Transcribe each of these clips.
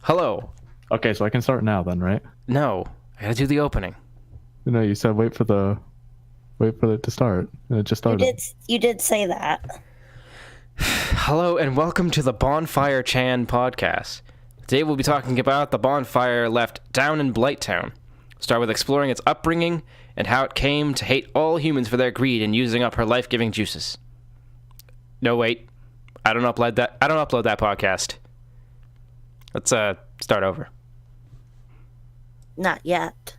Hello. Okay, so I can start now then, right? No, I gotta do the opening. No, you said wait for it to start, and it just started. You did say that. Hello and welcome to the Bonfire Chan podcast. Today we'll be talking about the bonfire left down in Blighttown. Start with exploring its upbringing and how it came to hate all humans for their greed and using up her life-giving juices. No, wait. I don't upload that podcast. Let's start over. Not yet.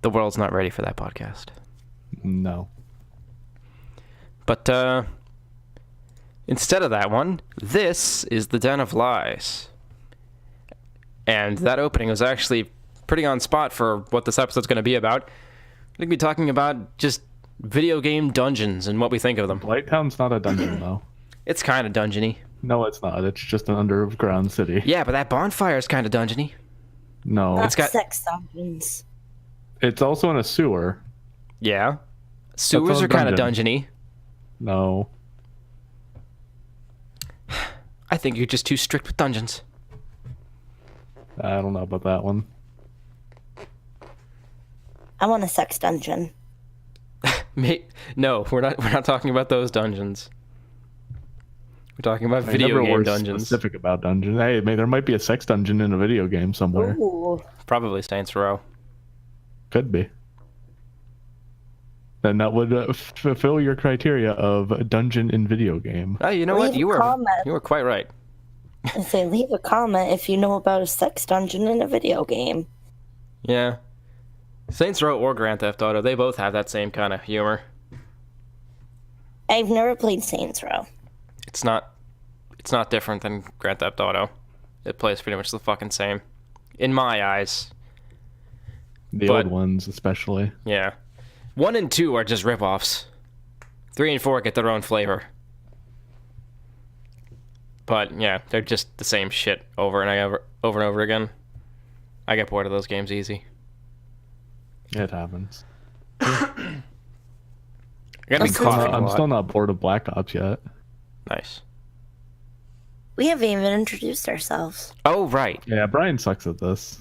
The world's not ready for that podcast. No. But instead of that one, this is the Den of Lies. And that opening was actually pretty on spot for what this episode's going to be about. We're going to be talking about just video game dungeons and what we think of them. Blighttown's not a dungeon, though. It's kind of dungeony. No, it's not. It's just an underground city. Yeah, but that bonfire is kind of dungeony. No. Not It's got- sex dungeons. It's also in a sewer. Yeah. Sewers all are kind of dungeon. dungeony. No. I think you're just too strict with dungeons. I don't know about that one. I want a sex dungeon. No, we're not talking about those dungeons. We're talking about I video never game were dungeons. specific about dungeons. Hey, there might be a sex dungeon in a video game somewhere. Ooh. Probably Saints Row. Could be. Then that would fulfill your criteria of a dungeon in video game. Oh, you know what? Leave a You comment. were quite right. And say, leave a comment if you know about a sex dungeon in a video game. Yeah. Saints Row or Grand Theft Auto, they both have that same kind of humor. I've never played Saints Row. It's not different than Grand Theft Auto. It plays pretty much the fucking same. In my eyes. The But- old ones, especially. Yeah. 1 and 2 are just ripoffs. 3 and 4 get their own flavor. But yeah, they're just the same shit over and over again. I get bored of those games easy. It happens. I gotta be I'm coughing a I'm lot. still not bored of Black Ops yet. Nice. We haven't even introduced ourselves. Oh, right. Yeah, Brian sucks at this.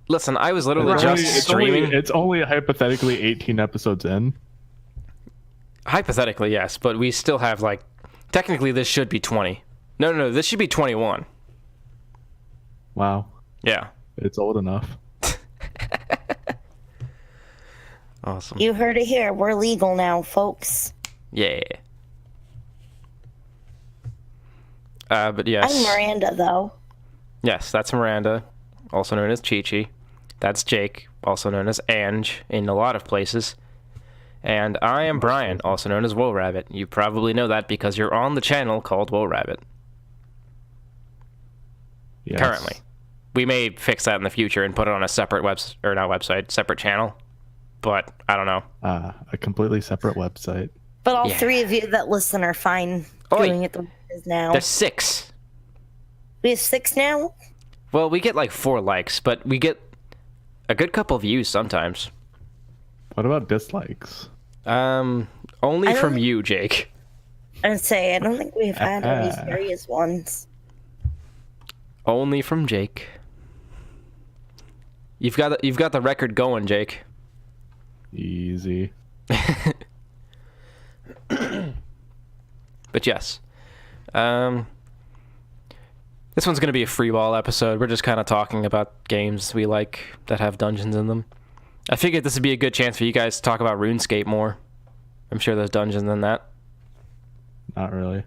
Listen, I was literally Right. just streaming. It's only hypothetically 18 episodes in. Hypothetically, yes, but we still have, like... Technically, this should be 20. No, this should be 21. Wow. Yeah. It's old enough. Awesome. You heard it here. We're legal now, folks. Yeah. But yes. I'm Miranda, though. Yes, that's Miranda, also known as Chi-Chi. That's Jake, also known as Ange in a lot of places. And I am Brian, also known as Woe Rabbit. You probably know that because you're on the channel called Woe Rabbit. Yes. Currently. We may fix that in the future and put it on a separate separate channel. But I don't know. A completely separate website. But all Yeah. three of you that listen are fine Oi. doing it the way it is now. There's 6. We have 6 now? Well, we get like 4 likes, but we get a good couple views sometimes. What about dislikes? Only I from don't- you, Jake. I don't think we've had any serious ones. Only from Jake. You've got the record going, Jake. Easy. But yes. This one's going to be a freeball episode. We're just kind of talking about games we like that have dungeons in them. I figured this would be a good chance for you guys to talk about RuneScape more. I'm sure there's dungeons in that. Not really.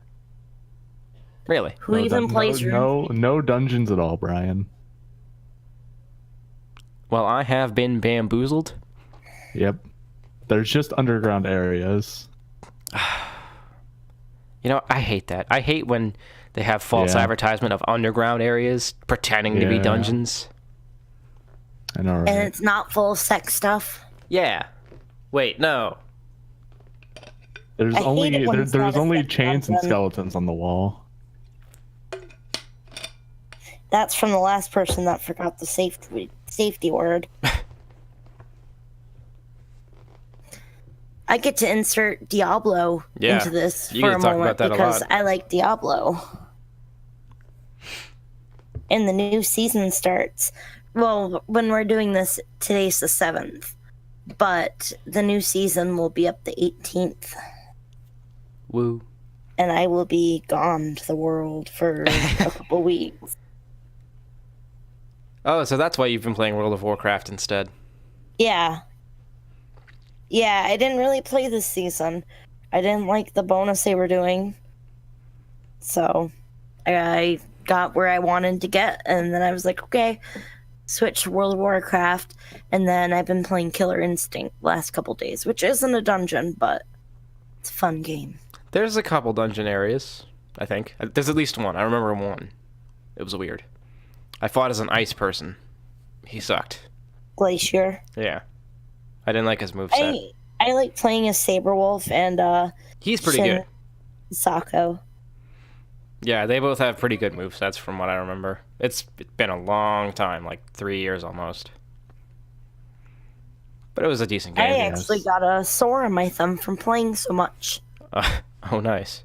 Really? Who even plays no dungeons at all, Brian. Well, I have been bamboozled. Yep. There's just underground areas. You know, I hate that. I hate when they have false Yeah. advertisement of underground areas pretending to be Yeah. dungeons. I know, right? And it's not full of sex stuff. Yeah. Wait, no. There's I hate only it when it's there's not a only sex chains and dungeon. skeletons on the wall. That's from the last person that forgot the safety word. I get to insert Diablo Yeah, into this you for get a to talk moment about that a because lot. I like Diablo. and the new season starts. Well, when we're doing this, today's the 7th, but the new season will be up the 18th. Woo. And I will be gone to the world for a couple weeks. Oh, so that's why you've been playing World of Warcraft instead. Yeah. Yeah, I didn't really play this season. I didn't like the bonus they were doing. So I got where I wanted to get, and then I was like, okay, switch to World of Warcraft, and then I've been playing Killer Instinct last couple days, which isn't a dungeon, but it's a fun game. There's a couple dungeon areas, I think. There's at least one. I remember one. It was weird. I fought as an ice person. He sucked. Glacier. Yeah. I didn't like his moveset. I like playing as Saberwolf and He's pretty good. Sako. Yeah, they both have pretty good movesets from what I remember. It's been a long time, like 3 years almost. But it was a decent game. I actually got a sore on my thumb from playing so much. Oh, nice.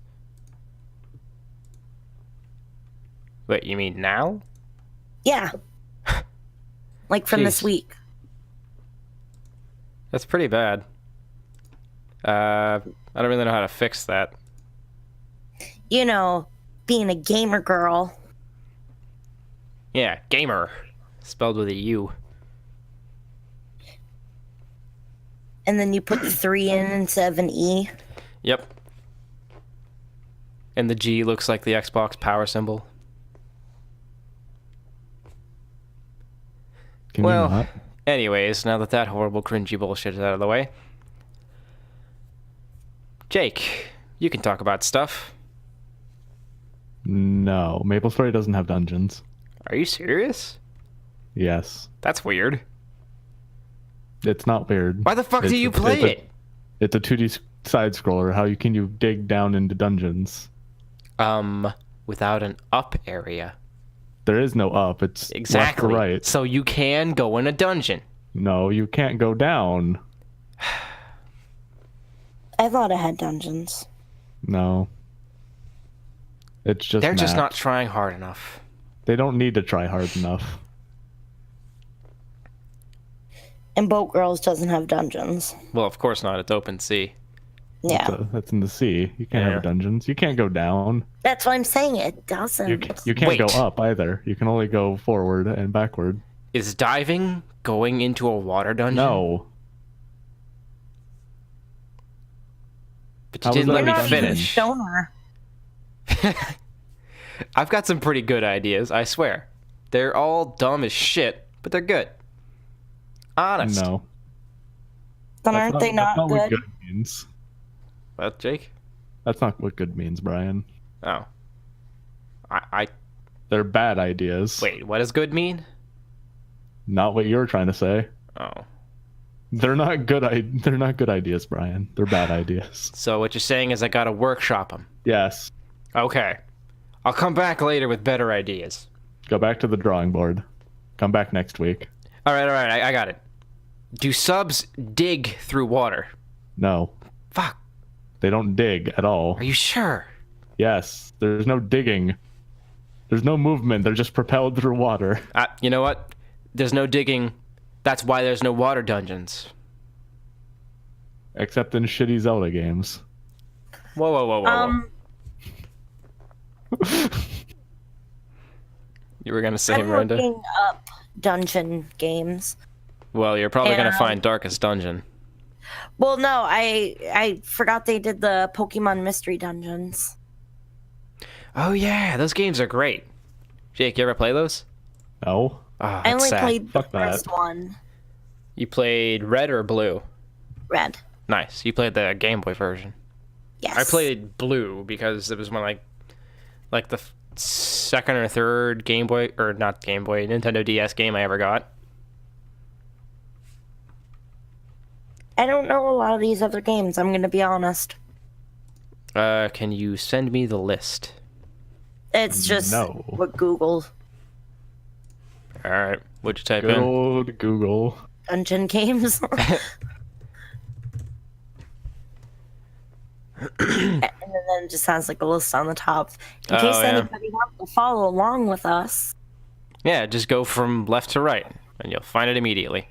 Wait, you mean now? Yeah. Like from this week. That's pretty bad. I don't really know how to fix that. You know, being a gamer girl. Yeah, gamer. Spelled with a U. And then you put the 3 in instead of an E. Yep. And the G looks like the Xbox power symbol. Can you not? Anyways, now that horrible cringy bullshit is out of the way, Jake, you can talk about stuff. No, MapleStory doesn't have dungeons. Are you serious? Yes. That's weird. It's not weird. Why the fuck do you play it? It's a 2D side scroller. How can you dig down into dungeons? Without an up area. There is no up. It's exactly left or right. So you can go in a dungeon. No, you can't go down. I thought it had dungeons. No. It's just They're just maps. not trying hard enough. They don't need to try hard enough. And Boat Girls doesn't have dungeons. Well, of course not. It's open sea. Yeah. That's in the sea. You can't have dungeons. You can't go down. That's what I'm saying. It doesn't. You can't Wait. go up either. You can only go forward and backward. Is diving going into a water dungeon? No. But you How didn't was let that me a dungeon? finish. Stoner. I've got some pretty good ideas, I swear. They're all dumb as shit, but they're good. Honest. No. Then aren't they that's not what good? good means. What, Jake? That's not what good means, Brian. Oh. I They're bad ideas. wait, what does good mean? Not what you're trying to say. Oh. They're not good. They're not good ideas, Brian. They're bad ideas. So what you're saying is I gotta workshop them. Yes. Okay. I'll come back later with better ideas. Go back to the drawing board. Come back next week. Alright, I got it. Do subs dig through water? No. Fuck. They don't dig at all. Are you sure? Yes. There's no digging. There's no movement. They're just propelled through water. You know what? There's no digging. That's why there's no water dungeons. Except in shitty Zelda games. Whoa. You were gonna say, I'm Miranda? looking up dungeon games. Well, you're probably gonna And- find Darkest Dungeon. Well, no, I forgot they did the Pokemon Mystery Dungeons. Oh yeah, those games are great. Jake, you ever play those? No. Oh, I that's only sad. played the Fuck that. first one. You played Red or Blue? Red. Nice. You played the Game Boy version. Yes. I played Blue because it was one like the second or third Game Boy, or not Game Boy, Nintendo DS game I ever got. I don't know a lot of these other games, I'm gonna be honest. Can you send me the list? It's just No. what Google All right. What'd you type Good in? old Google. dungeon games. And then it just has like a list on the top. In case Oh, yeah. anybody wants to follow along with us. Yeah, just go from left to right, and you'll find it immediately.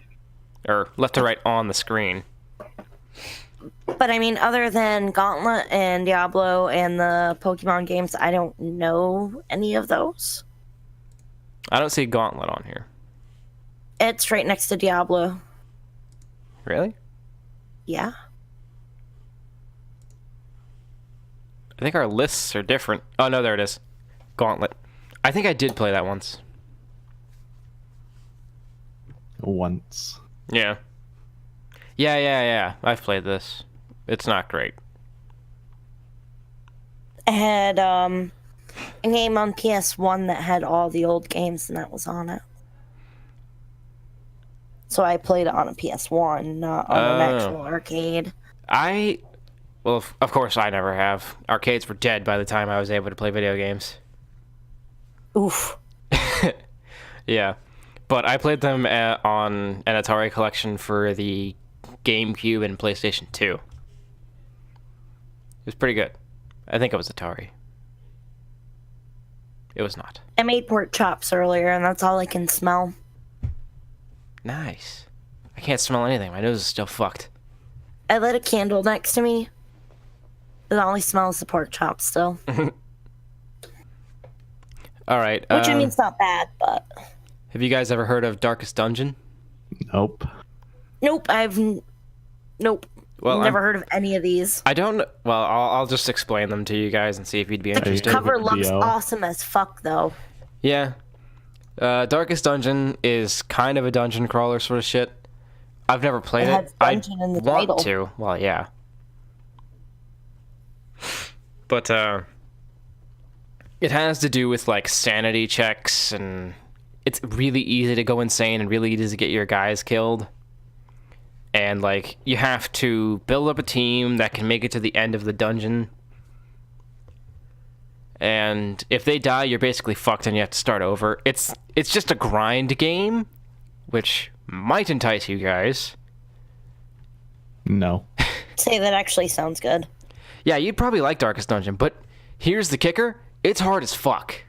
Or left to right on the screen. But I mean, other than Gauntlet and Diablo and the Pokemon games, I don't know any of those. I don't see Gauntlet on here. It's right next to Diablo. Really? Yeah. I think our lists are different. Oh, no, there it is. Gauntlet. I think I did play that once. Once. Yeah. Yeah. I've played this. It's not great. I had a game on PS1 that had all the old games, and that was on it. So I played it on a PS1, not on an actual arcade. Well, of course I never have. Arcades were dead by the time I was able to play video games. Oof. Yeah. But I played them on an Atari collection for the GameCube and PlayStation 2. It was pretty good. I think it was Atari. It was not. I made pork chops earlier, and that's all I can smell. Nice. I can't smell anything. My nose is still fucked. I lit a candle next to me. It only smells the pork chops still. All right. Which I mean, it's not bad, but... Have you guys ever heard of Darkest Dungeon? Nope. Nope, Nope. Well, Never heard of any of these. I don't... Well, I'll just explain them to you guys and see if you'd be The interested. cover looks video. awesome as fuck, though. Yeah. Darkest Dungeon is kind of a dungeon crawler sort of shit. I've never played It it. has dungeon in the want title. to. Well, yeah. But, it has to do with, like, sanity checks, and it's really easy to go insane and really easy to get your guys killed. And, like, you have to build up a team that can make it to the end of the dungeon. And if they die, you're basically fucked and you have to start over. It's just a grind game, which might entice you guys. No. Say that actually sounds good. Yeah, you'd probably like Darkest Dungeon, but here's the kicker. It's hard as fuck.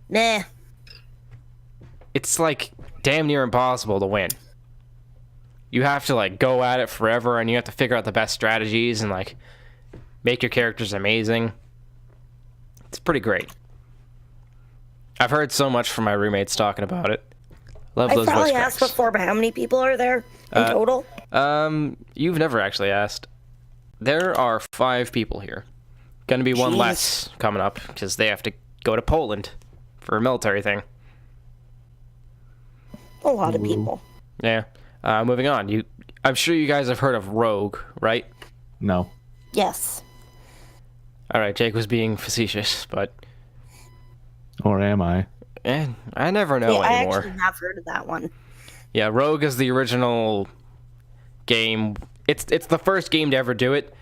Nah. It's, like, damn near impossible to win. You have to, like, go at it forever, and you have to figure out the best strategies and, like, make your characters amazing. It's pretty great. I've heard so much from my roommates talking about it. Love I those voice probably cracks. asked before, but how many people are there in total? You've never actually asked. There are 5 people here. Gonna be one Jeez. less coming up, because they have to go to Poland for a military thing. A lot of people. Yeah. Moving on. I'm sure you guys have heard of Rogue, right? No. Yes. All right, Jake was being facetious, but Or am I? I never know I anymore. actually have heard of that one. Yeah, Rogue is the original game. It's the first game to ever do it,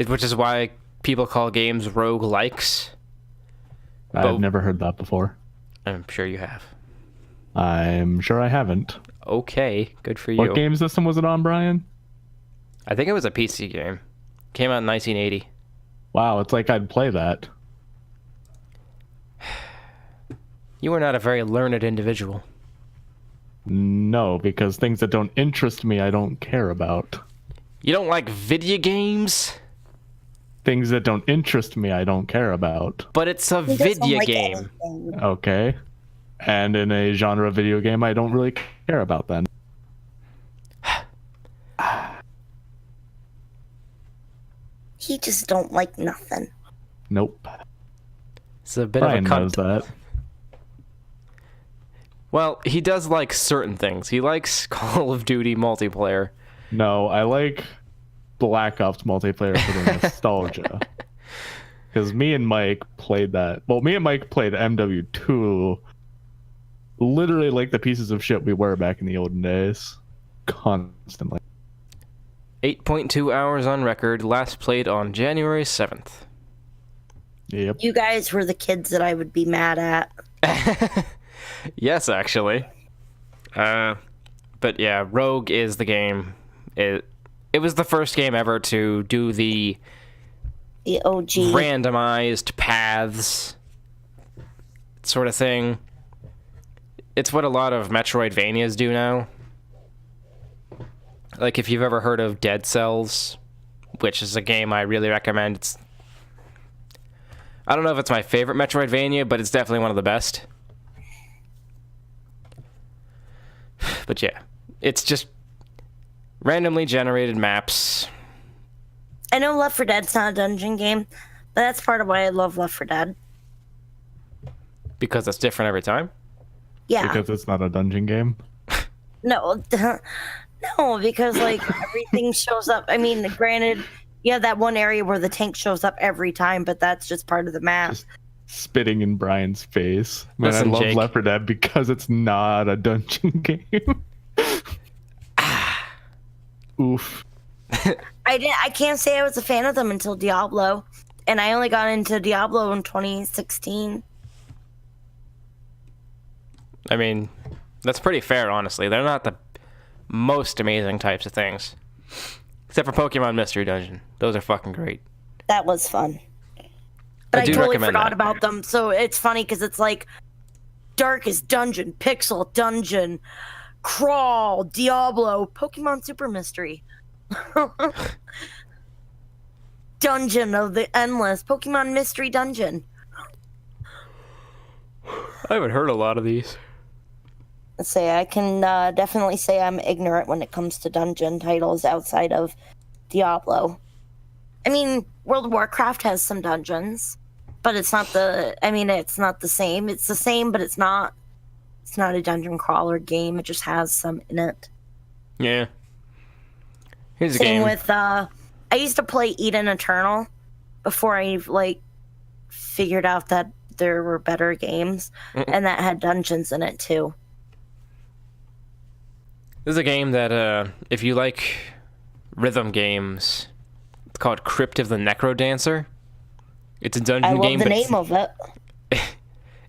which is why people call games rogue-likes. I've never heard that before. I'm sure you have. I'm sure I haven't. Okay, good for you. What game system was it on, Brian? I think it was a PC game. Came out in 1980. Wow, it's like I'd play that. You are not a very learned individual. No, because things that don't interest me, I don't care about. You don't like video games? Things that don't interest me, I don't care about. But it's a He doesn't video like game. anything. Okay. And in a genre of video game, I don't really care about then. He just don't like nothing. Nope. It's a bit Brian of a cunt. knows that. Well, he does like certain things. He likes Call of Duty multiplayer. No, I like Black Ops multiplayer for the nostalgia. Because me and Mike played that. Well, me and Mike played MW2 literally like the pieces of shit we were back in the olden days. Constantly. 8.2 hours on record, last played on January 7th. Yep. You guys were the kids that I would be mad at. Yes, actually. But yeah, Rogue is the game. It was the first game ever to do the OG. randomized paths sort of thing. it's what a lot of Metroidvanias do now. Like, if you've ever heard of Dead Cells, which is a game I really recommend. I don't know if it's my favorite Metroidvania, but it's definitely one of the best. But yeah, it's just randomly generated maps. I know Left 4 Dead's not a dungeon game, but that's part of why I love Left 4 Dead. Because it's different every time? Yeah. Because it's not a dungeon game. No, no, because like everything shows up. I mean, granted, you have that one area where the tank shows up every time, but that's just part of the map. Just spitting in Brian's face. Man, Listen, I love Jake. Left 4 Dead because it's not a dungeon game. Oof. I can't say I was a fan of them until Diablo, and I only got into Diablo in 2016. I mean, that's pretty fair, honestly. They're not the most amazing types of things. Except for Pokemon Mystery Dungeon. Those are fucking great. That was fun. But I do totally recommend forgot that. about them, so it's funny because it's like Darkest Dungeon, Pixel Dungeon, Crawl, Diablo, Pokemon Super Mystery. Dungeon of the Endless, Pokemon Mystery Dungeon. I haven't heard a lot of these. Let's say I can definitely say I'm ignorant when it comes to dungeon titles outside of Diablo. I mean, World of Warcraft has some dungeons, but it's not the. I mean, it's not the same. It's the same, but it's not. It's not a dungeon crawler game. It just has some in it. Yeah. Here's a Same game. with. I used to play Eden Eternal before I like figured out that there were better games, and that had dungeons in it too. This is a game that, if you like rhythm games, it's called Crypt of the Necrodancer. It's a dungeon I love game. the but name of it.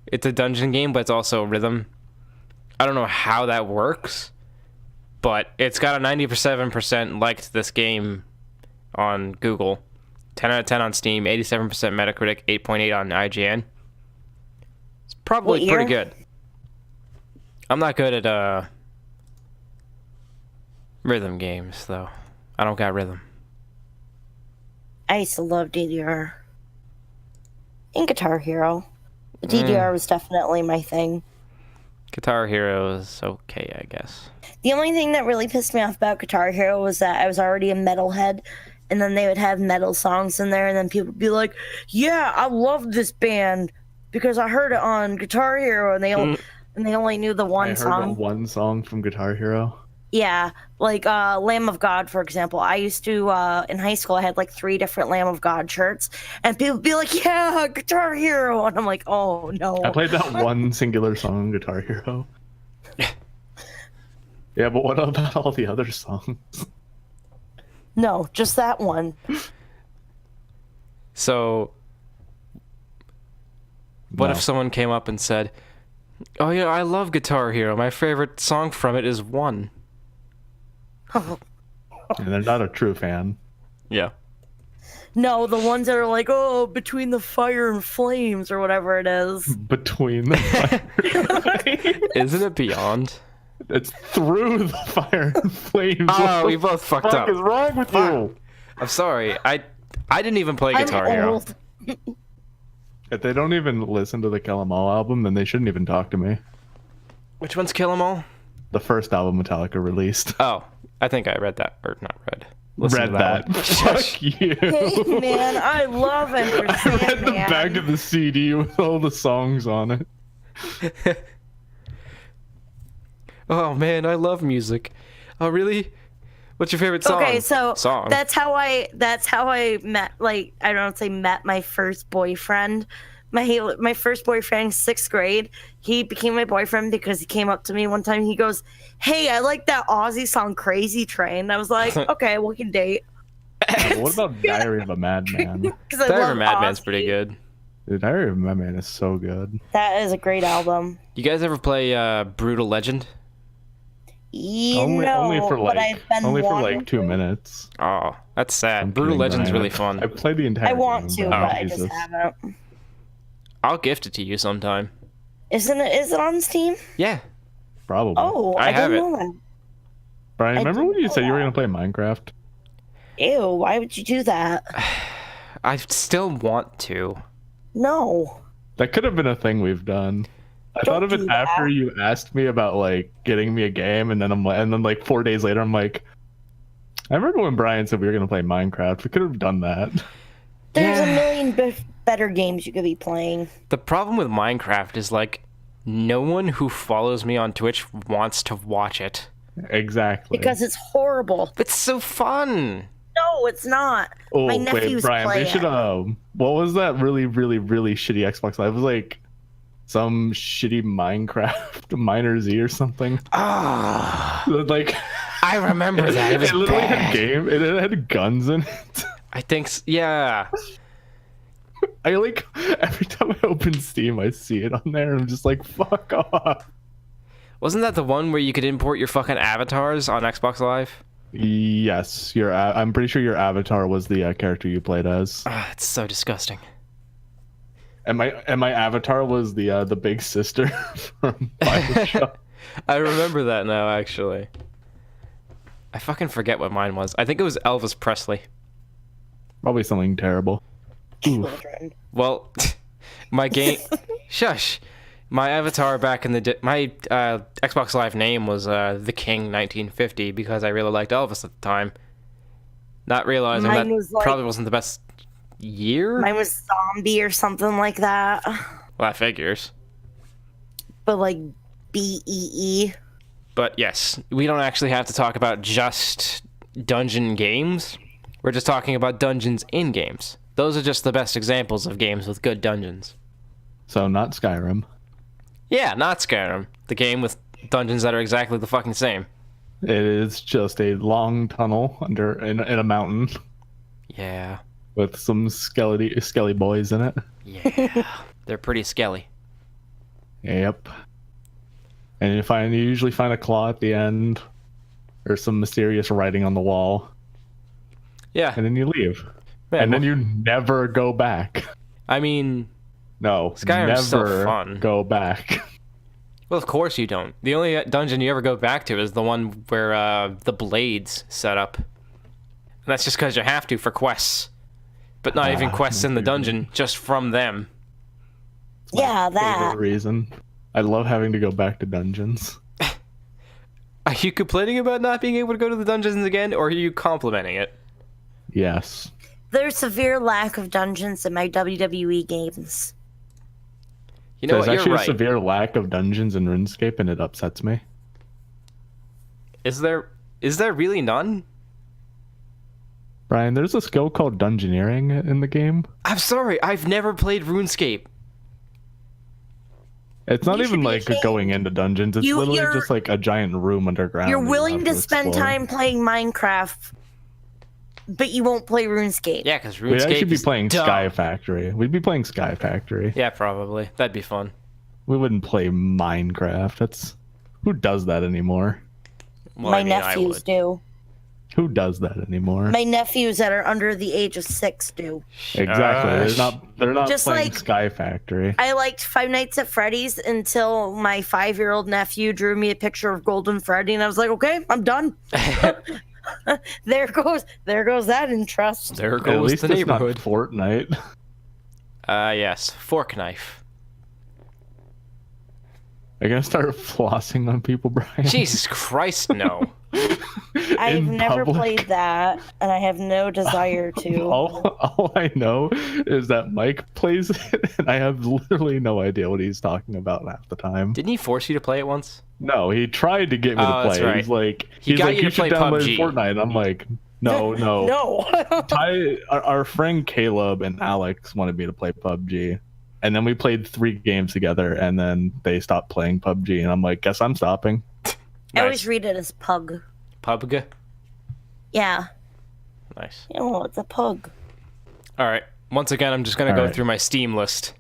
It's a dungeon game, but it's also rhythm. I don't know how that works, but it's got a 97% liked this game on Google, 10 out of 10 on Steam, 87% Metacritic, 8.8 on IGN. It's probably What year? pretty good. I'm not good at rhythm games, though. I don't got rhythm. I used to love DDR. And Guitar Hero. The DDR was definitely my thing. Guitar Hero is okay, I guess. The only thing that really pissed me off about Guitar Hero was that I was already a metalhead, and then they would have metal songs in there, and then people would be like, yeah, I love this band because I heard it on Guitar Hero, and they only knew the one I heard song. one song from Guitar Hero. Yeah, like Lamb of God, for example. I used to, in high school, I had like 3 different Lamb of God shirts, and people would be like, yeah, Guitar Hero, and I'm like, oh, no. I played that one singular song on Guitar Hero. Yeah, but what about all the other songs? No, just that one. So, what No. if someone came up and said, oh yeah, I love Guitar Hero. My favorite song from it is One. And they're not a true fan. Yeah. No, the ones that are like, oh, between the fire and flames, or whatever it is. Between the fire. Isn't it Beyond? It's through the fire and flames. Oh, What we the both fucked fuck up. is wrong with you? I'm sorry. I didn't even play Guitar I'm Hero. old. If they don't even listen to the Kill 'Em All album, then they shouldn't even talk to me. Which one's Kill 'Em All? The first album Metallica released. Oh, I think I read that. Or not read. Listened Read to that. one. Fuck you. Hey, man, I love Enter I read the Sandman. back of the CD with all the songs on it. Oh man, I love music. Oh really? What's your favorite song? Okay, so song. that's how I met, like, I don't say met my first boyfriend. My first boyfriend, 6th grade, he became my boyfriend because he came up to me one time. He goes, "Hey, I like that Aussie song, Crazy Train." I was like, "Okay, we can date." Yeah, but what about Diary of a Madman? Because I Diary love of a Madman's Ozzy. pretty good. Dude, Diary of a Madman is so good. That is a great album. You guys ever play Brutal Legend? Only for but like I've been only for wanting like 2 to. minutes. Oh, that's sad. I'm Brutal kidding, Legend's Brian. really fun. I played the entire I want game, to, but I Jesus. just haven't. I'll gift it to you sometime. Is it on Steam? Yeah. Probably. Oh, I I have didn't it. know that. Brian, I remember didn't when you know said you were that. gonna play Minecraft? Ew, why would you do that? I still want to. No. That could have been a thing we've done. I Don't thought of it do after that. you asked me about like getting me a game, and then like 4 days later, I'm like, I remember when Brian said we were gonna play Minecraft. We could have done that. There's a Yeah. million better games you could be playing. The problem with Minecraft is like no one who follows me on Twitch wants to watch it. Exactly. Because it's horrible. It's so fun. No, it's not. Oh My wait, nephews Brian, play they should it. what was that really, really, really shitty Xbox Live? It was like some shitty Minecraft Miner Z or something. Ah, Like I remember that. It was literally had bad. it had guns in it. I think yeah. I like every time I open Steam, I see it on there, and I'm just like, fuck off. Wasn't that the one where you could import your fucking avatars on Xbox Live? Yes, I'm pretty sure your avatar was the character you played as, Ah, it's so disgusting. and my avatar was the big sister from Bioshock. I remember that now, actually. I fucking forget what mine was. I think it was Elvis Presley. Probably something terrible. Children. Well, my game. Shush. My avatar back in the my Xbox Live name was The King 1950 because I really liked Elvis at the time. Not realizing Mine that was like- probably wasn't the best year. Mine was zombie or something like that. Well, that figures. But like BEE. But yes, we don't actually have to talk about just dungeon games. We're just talking about dungeons in games. Those are just the best examples of games with good dungeons. So not Skyrim. Yeah, not Skyrim. The game with dungeons that are exactly the fucking same. It is just a long tunnel in a mountain Yeah. with some skelly boys in it. Yeah. They're pretty skelly. Yep. And you usually find a claw at the end, or some mysterious writing on the wall, Yeah. and then you leave, Man, and then well, you never go back. I mean, No, Skyrim's never so fun. go back. well, of course you don't. The only dungeon you ever go back to is the one where the blades set up. And that's just because you have to for quests. But not even quests in the dungeon, just from them. Yeah, Favorite that. reason. I love having to go back to dungeons. Are you complaining about not being able to go to the dungeons again, or are you complimenting it? Yes. There's severe lack of dungeons in my WWE games. You know There's what? You're actually right. a severe lack of dungeons in RuneScape, and it upsets me. Is there really none? Brian, there's a skill called dungeoneering in the game. I'm sorry, I've never played RuneScape. It's not You even should be like ashamed. going into dungeons. It's literally You're- just like a giant room underground. You're that you willing have to spend explore. time playing Minecraft, but you won't play RuneScape. Yeah, because We'd RuneScape actually be is playing dumb. Sky Factory. We'd be playing Sky Factory. Yeah, probably. That'd be fun. We wouldn't play Minecraft. That's who does that anymore? Well, My I mean, I nephews would. do. Who does that anymore? My nephews that are under the age of 6 do. Exactly. They're not Just playing like- Sky Factory. I liked Five Nights at Freddy's until my 5-year-old nephew drew me a picture of Golden Freddy, and I was like, okay, I'm done. there goes that interest. There At goes least the it's not neighborhood. Fortnite. Yes, fork knife. Are you gonna start flossing on people, Brian? Jesus Christ, no. I've In never public? played that, and I have no desire to. All I know is that Mike plays it, and I have literally no idea what he's talking about half the time. Didn't he force you to play it once? No, he tried to get me Oh, to that's play. right. He's like, He he's got like, you to should play download PUBG. Fortnite. I'm like, no. No. Our friend Caleb and Alex wanted me to play PUBG, and then we played 3 games together, and then they stopped playing PUBG, and I'm like, guess I'm stopping. I always read it as pug. PUBG? Yeah. Nice. Oh, it's a pug. Alright. Once again, I'm just going to go Alright. through my Steam list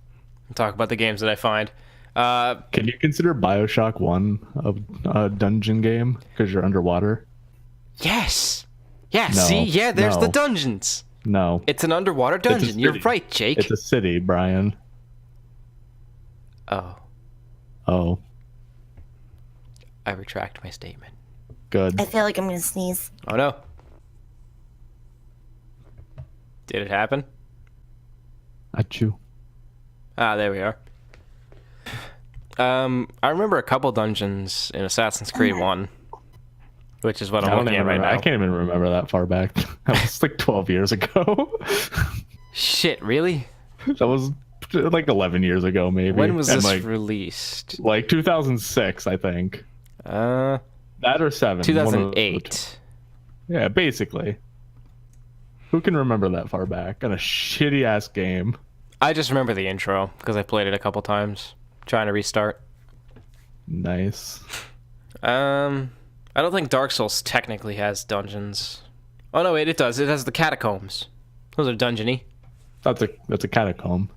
and talk about the games that I find. Can you consider Bioshock 1 a dungeon game because you're underwater? Yes! Yeah, No, see? Yeah, there's the no. dungeons. No, It's an underwater a dungeon. You're city. right, Jake. it's a city, Brian. Oh. Oh, I retract my statement. Good. I feel like I'm gonna sneeze. Oh no. Did it happen? Achoo. Ah, there we are. I remember a couple dungeons in Assassin's Creed 1, which is what I'm looking at right now. I can't even remember that far back. That was like 12 years ago. Shit, really? That was like 11 years ago, maybe. When was this like, released? Like 2006, I think. That or 7. 2008. Yeah, basically. Who can remember that far back? On a shitty ass game. I just remember the intro because I played it a couple times, trying to restart. Nice. I don't think Dark Souls technically has dungeons. Oh no, wait, it does. It has the catacombs. Those are dungeony. That's a catacomb.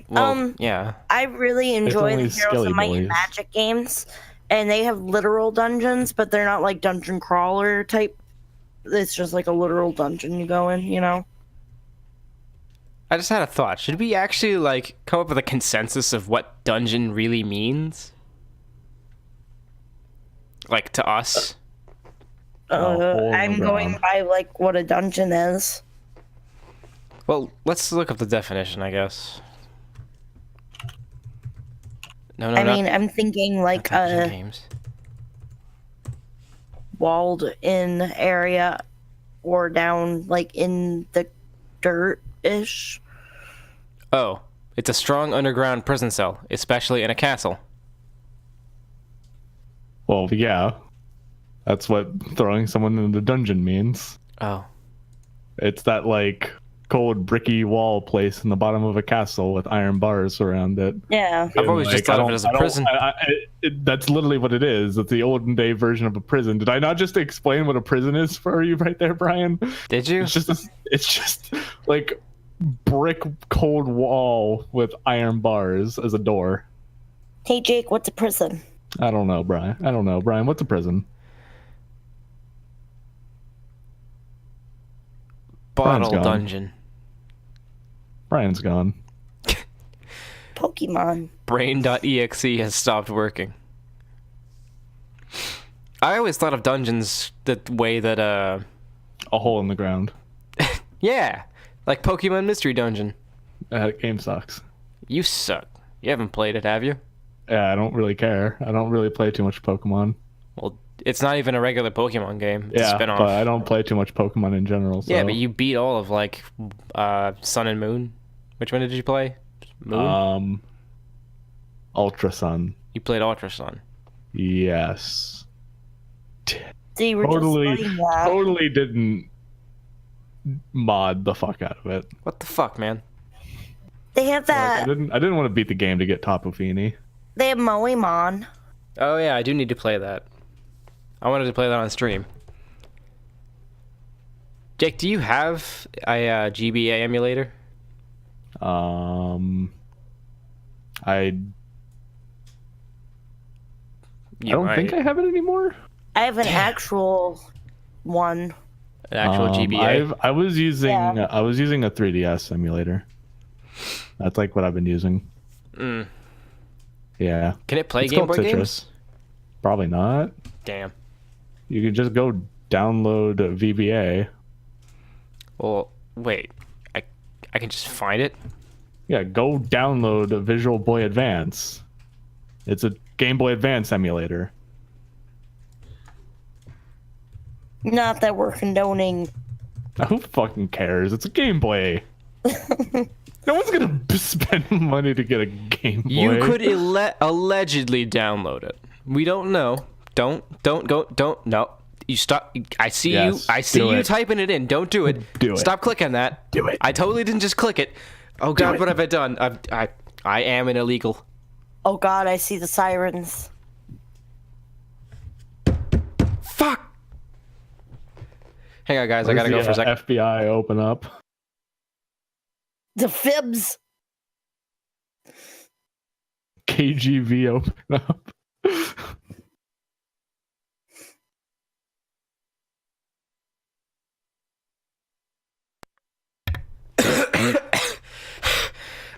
Well, yeah. I really enjoy only the Heroes Skelly of Might and boys. Magic games, and they have literal dungeons, but they're not like dungeon crawler type. It's just like a literal dungeon you go in, you know? I just had a thought. Should we actually like come up with a consensus of what dungeon really means? Like to us? hole in I'm the going ground. by like what a dungeon is. Well, let's look up the definition, I guess. No, I mean, I'm thinking like dungeon a games. walled in area or down like in the dirt-ish. Oh, it's a strong underground prison cell, especially in a castle. Well, yeah. That's what throwing someone in the dungeon means. Oh. It's that like cold bricky wall place in the bottom of a castle with iron bars around it. Yeah. I've always just thought of it as a prison. That's literally what it is. It's the olden day version of a prison. Did I not just explain what a prison is for you right there, Brian? Did you? It's just like brick cold wall with iron bars as a door. Hey Jake, what's a prison? I don't know, Brian. What's a prison? Bottle gone. dungeon. Brian's gone. Pokemon. Brain.exe has stopped working. I always thought of dungeons the way that, A hole in the ground. yeah, like Pokemon Mystery Dungeon. That game sucks. You suck. You haven't played it, have you? Yeah, I don't really care. I don't really play too much Pokemon. Well, it's not even a regular Pokemon game. It's Yeah, a spin-off. but I don't play too much Pokemon in general. So. Yeah, but you beat all of, like, Sun and Moon. Which one did you play? Moon? Ultra Sun. You played Ultra Sun. Yes. So you were Totally, just playing that. totally didn't mod the fuck out of it. What the fuck, man? They have I that. didn't want to beat the game to get Tapu Fini. They have Moemon. Oh, yeah, I do need to play that. I wanted to play that on stream. Jake, do you have a GBA emulator? I don't think I have it anymore. I have an actual one. An actual GBA? I was using Yeah. I was using a 3DS emulator. That's like what I've been using. Mm. Yeah. Can it play It's Game called Boy Citrus. games? Probably not. Damn. You can just go download VBA. Well, wait. I can just find it? Yeah, go download a Visual Boy Advance. It's a Game Boy Advance emulator. Not that we're condoning. Now, who fucking cares? It's a Game Boy. No one's gonna spend money to get a Game Boy. You could allegedly download it. We don't know. Don't go. No. You stop. I see Yes, you. I see do you it. typing it in. Don't do it. Do it. Stop clicking that. Do it. I totally didn't just click it. Oh God, it. what have I done? I am an illegal. Oh god, I see the sirens. Fuck. Hang on, guys. I gotta go for a second. FBI open up. The fibs. KGV open up.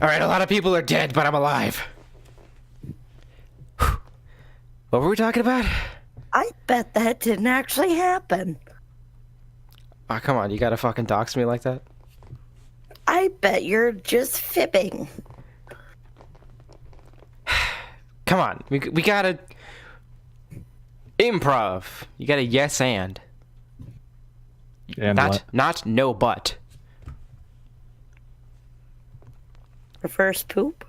All right, a lot of people are dead, but I'm alive. What were we talking about? I bet that didn't actually happen. Oh, come on. You gotta fucking dox me like that? I bet you're just fibbing. Come on. We gotta... Improv. You gotta yes and. And Not, what? not no but. Reverse poop?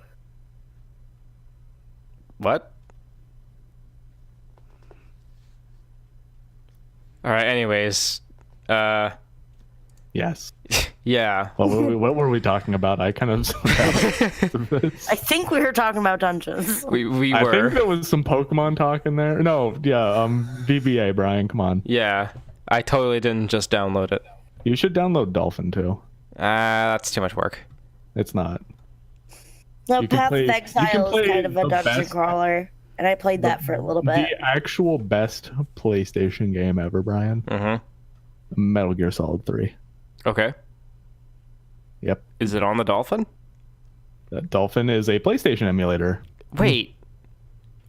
What? Alright, anyways. Yes. Yeah. What were we talking about? I kind of. I think we were talking about dungeons. We I were. think there was some Pokemon talk in there. No, yeah, VBA, Brian, come on. Yeah. I totally didn't just download it. You should download Dolphin too. That's too much work. It's not. No, You can Path play- of you Exile can is play kind of a the dungeon best- crawler, and I played that for a little bit. The actual best PlayStation game ever, Brian. Mm-hmm. Metal Gear Solid 3. Okay. Yep. Is it on the Dolphin? Dolphin is a PlayStation emulator. Wait.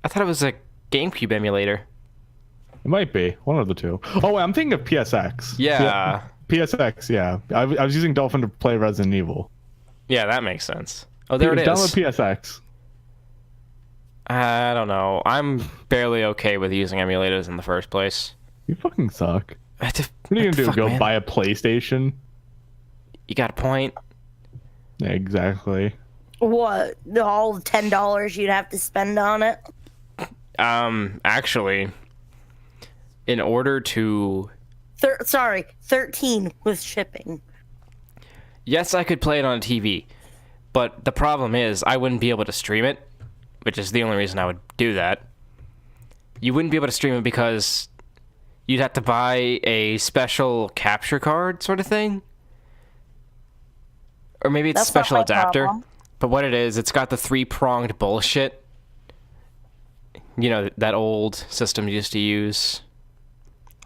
I thought it was a GameCube emulator. It might be one of the two. Oh, I'm thinking of PSX. Yeah. PSX. Yeah, I was using Dolphin to play Resident Evil. Yeah, that makes sense. Oh, there it is. Download PSX. I don't know. I'm barely okay with using emulators in the first place. You fucking suck. What What are you gonna do? fuck, Go man? buy a PlayStation? You got a point. Yeah, exactly. What? All $10 you'd have to spend on it? Actually, in order to... Sorry, 13 with shipping. Yes, I could play it on a TV, but the problem is I wouldn't be able to stream it, which is the only reason I would do that. You wouldn't be able to stream it because you'd have to buy a special capture card sort of thing. Or maybe it's a That's not special my adapter. problem. But what it is, it's got the three-pronged bullshit. You know, that old system used to use.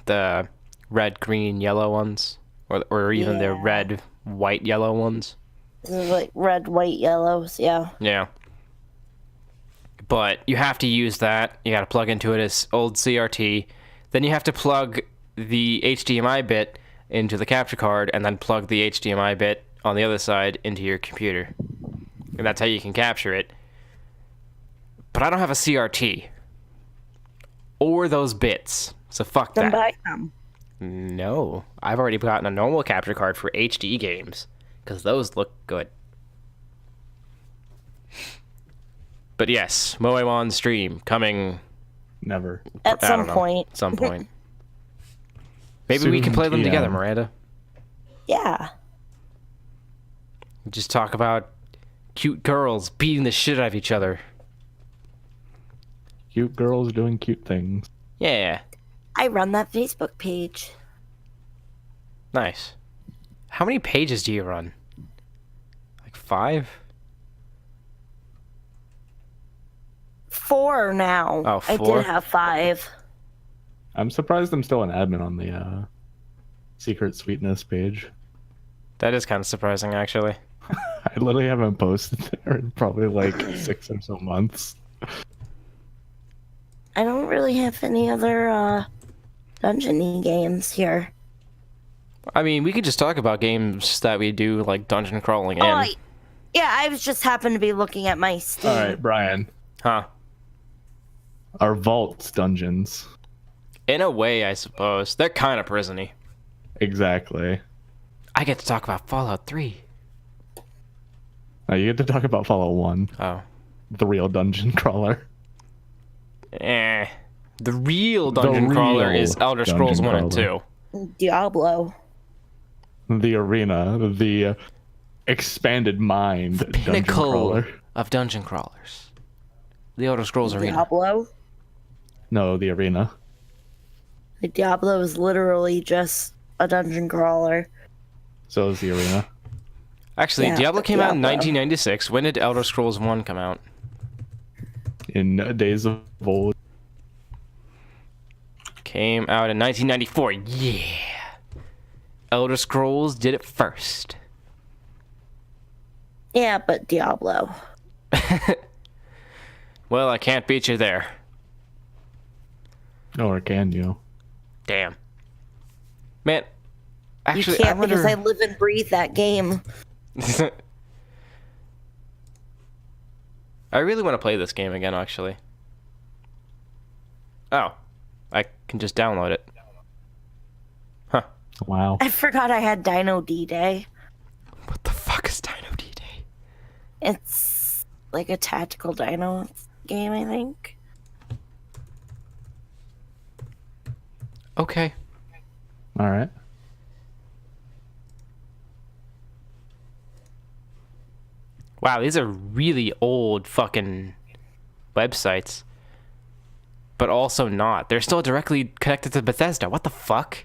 The red, green, yellow ones. Or even the Yeah. red, white, yellow ones. This is like red, white, yellows, yeah. Yeah. But you have to use that. You got to plug into it as old CRT. Then you have to plug the HDMI bit into the capture card and then plug the HDMI bit on the other side into your computer. And that's how you can capture it. But I don't have a CRT. Or those bits. So fuck Then that. buy some. No. I've already gotten a normal capture card for HD games. Because those look good. But yes, Moemon stream coming Never. At I some don't know, point. some point. Maybe we can Soon play them together, PM. Miranda. Yeah. Just talk about cute girls beating the shit out of each other. Cute girls doing cute things. Yeah, I run that Facebook page. nice. How many pages do you run? Like 5? 4 now. Oh, I 4? did have 5. I'm surprised I'm still an admin on the Secret Sweetness page. That is kind of surprising, actually. I literally haven't posted there in probably like 6 or so months. I don't really have any other dungeon-y games here. I mean, we could just talk about games that we do, like dungeon crawling in. Yeah, I was just happened to be looking at my Steam. All right, Brian. Huh. Our vaults dungeons. In a way, I suppose. They're kind of prison-y. Exactly. I get to talk about Fallout 3. Now you get to talk about Fallout 1, Oh. the real dungeon crawler. Eh. The real dungeon crawler real is Elder Scrolls dungeon 1 and crawler. 2. Diablo. The arena, the expanded mind dungeon Pinnacle crawler. of dungeon crawlers. The Elder Scrolls Arena. Diablo. No, the arena. The Diablo is literally just a dungeon crawler. So is the arena. Actually, Yeah, Diablo came out in Diablo. 1996. When did Elder Scrolls 1 come out? In Days of Old. Came out in 1994. Yeah. Elder Scrolls did it first. Yeah, but Diablo. Well, I can't beat you there. Or can you? Damn. Man, actually, you can't I wonder... because I live and breathe that game. I really want to play this game again, actually. Oh. I can just download it. Huh. Wow. I forgot I had Dino D-Day. What the fuck is Dino D-Day? It's like a tactical dino game, I think. Okay. All right. Wow, these are really old fucking websites. But also not. They're still directly connected to Bethesda. What the fuck?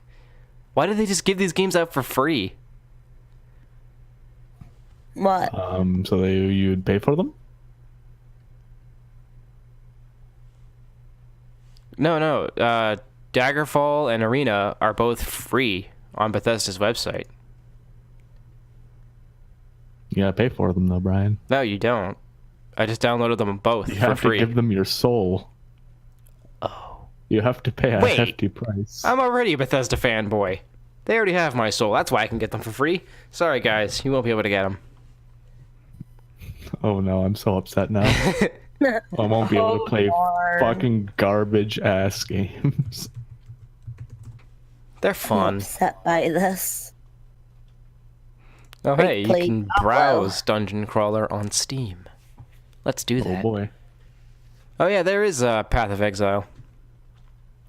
Why did they just give these games out for free? What? So you'd pay for them? No. Daggerfall and Arena are both free on Bethesda's website. You gotta pay for them though, Brian. No, you don't. I just downloaded them both You for have free. to give them your soul. Oh. You have to pay a Wait. hefty price. I'm already a Bethesda fanboy. They already have my soul. That's why I can get them for free. Sorry, guys. You won't be able to get them. Oh no, I'm so upset now. I won't be able to play Lord. fucking garbage ass games. They're I'm fun. upset by this. Oh, hey, you play can Diablo. browse Dungeon Crawler on Steam. Let's do Oh that. boy. Oh, yeah, there is Path of Exile.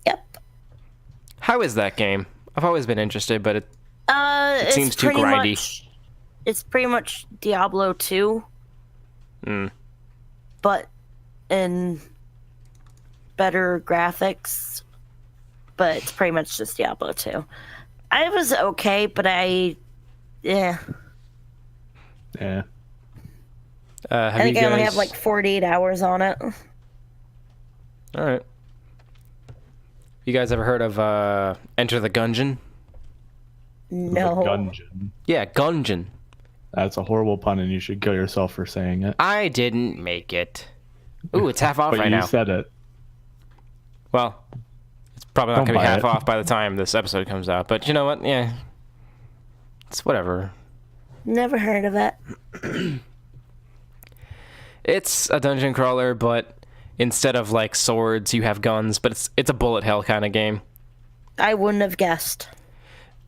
Yep. How is that game? I've always been interested, but it It seems too grindy. It's pretty much Diablo 2, but in better graphics. But it's pretty much just Diablo 2. I was okay, but yeah. Yeah. I have think you I only guys... have like 48 hours on it. All right. You guys ever heard of Enter the Gungeon? No. The Gungeon. Yeah, Gungeon. That's a horrible pun, and you should kill yourself for saying it. I didn't make it. Ooh, it's half off But right you now. said it. Well, it's probably not Don't going to be buy half it. off by the time this episode comes out. But you know what? Yeah. It's whatever. Never heard of it. It's a dungeon crawler, but instead of like swords, you have guns. But it's a bullet hell kind of game. I wouldn't have guessed.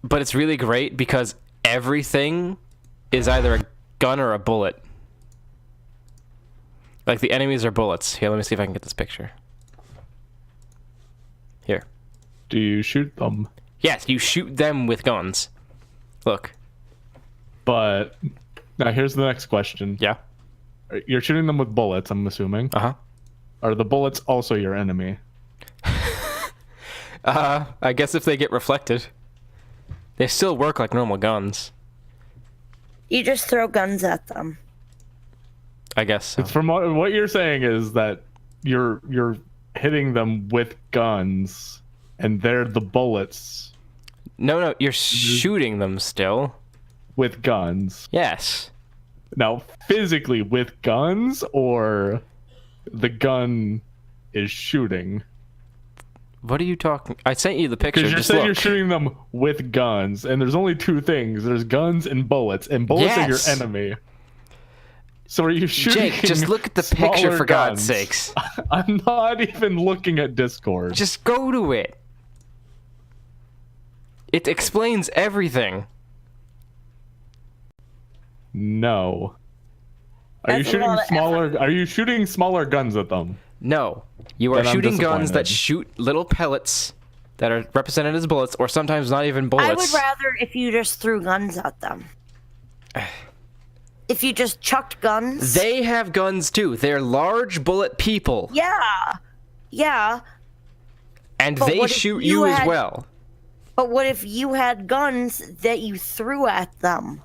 But it's really great because everything is either a gun or a bullet. Like the enemies are bullets. Here, let me see if I can get this picture. Here. Do you shoot them? Yes, you shoot them with guns. Look. But now here's the next question. Yeah. You're shooting them with bullets, I'm assuming. Uh-huh. Are the bullets also your enemy? I guess if they get reflected. They still work like normal guns. You just throw guns at them. I guess so. It's from what you're saying is that you're hitting them with guns, and they're the bullets No, you're shooting them still. with guns. Yes. Now, physically with guns, or the gun is shooting? What are you talking? I sent you the picture. Because you're Just saying look. you're shooting them with guns, and there's only two things. There's guns and bullets are Yes. your enemy. So are you shooting Jake, just look at the picture smaller for God's guns? sakes. I'm not even looking at Discord. Just go to it. It explains everything. No. Are you That's a shooting lot of smaller? Are you shooting smaller guns at them? No. You are Then I'm shooting guns that disappointed. shoot little pellets that are represented as bullets, or sometimes not even I bullets. would rather if you just threw guns at them. If you just chucked guns. They have guns too. They're large bullet people. Yeah. And But they what if shoot you you as had- well. But what if you had guns that you threw at them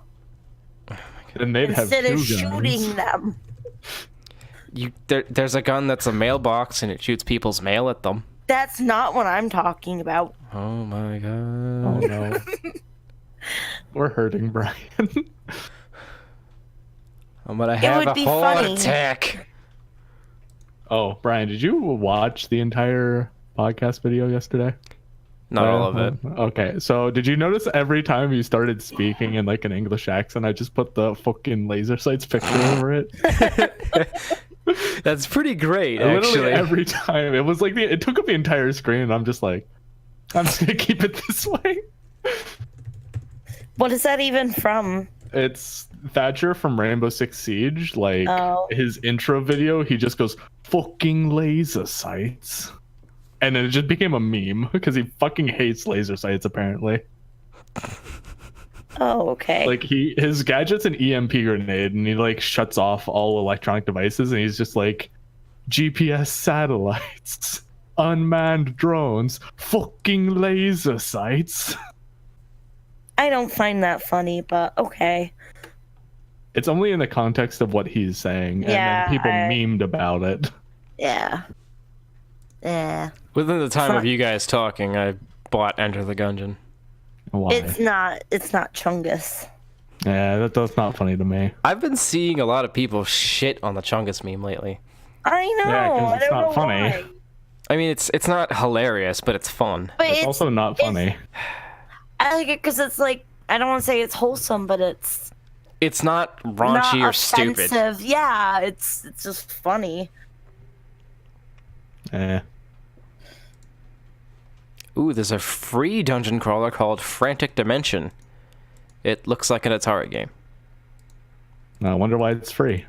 Then they'd have instead two of guns. shooting them? There's a gun that's a mailbox and it shoots people's mail at them. That's not what I'm talking about. Oh my Oh god. no. We're hurting Brian. I'm gonna have would a be heart funny. attack. Oh, Brian, did you watch the entire podcast video yesterday? Not all of it. Okay, so did you notice every time you started speaking in like an English accent, I just put the fucking laser sights picture over it? That's pretty great, Literally actually. every time. It was like it took up the entire screen, and I'm just like, I'm just gonna keep it this way. What is that even from? It's Thatcher from Rainbow Six Siege. Like his intro video, he just goes fucking laser sights, and then it just became a meme because he fucking hates laser sights apparently. Oh, okay. Like his gadget's an EMP grenade, and he like shuts off all electronic devices, and he's just like, GPS satellites, unmanned drones, fucking laser sights. I don't find that funny, but okay. It's only in the context of what he's saying, and then people memed about it. Yeah. Yeah. Within the time of you guys talking, I bought Enter the Gungeon. Why? It's not Chungus. Yeah, that's not funny to me. I've been seeing a lot of people shit on the Chungus meme lately. I know. Yeah, 'cause it's I don't not know funny. why. I mean, it's not hilarious, but it's fun. But It's also not funny. I like it because it's like, I don't want to say it's wholesome, but it's not raunchy not or stupid. offensive. Yeah, it's just funny. Ooh, there's a free dungeon crawler called Frantic Dimension. It looks like an Atari game. I wonder why it's free.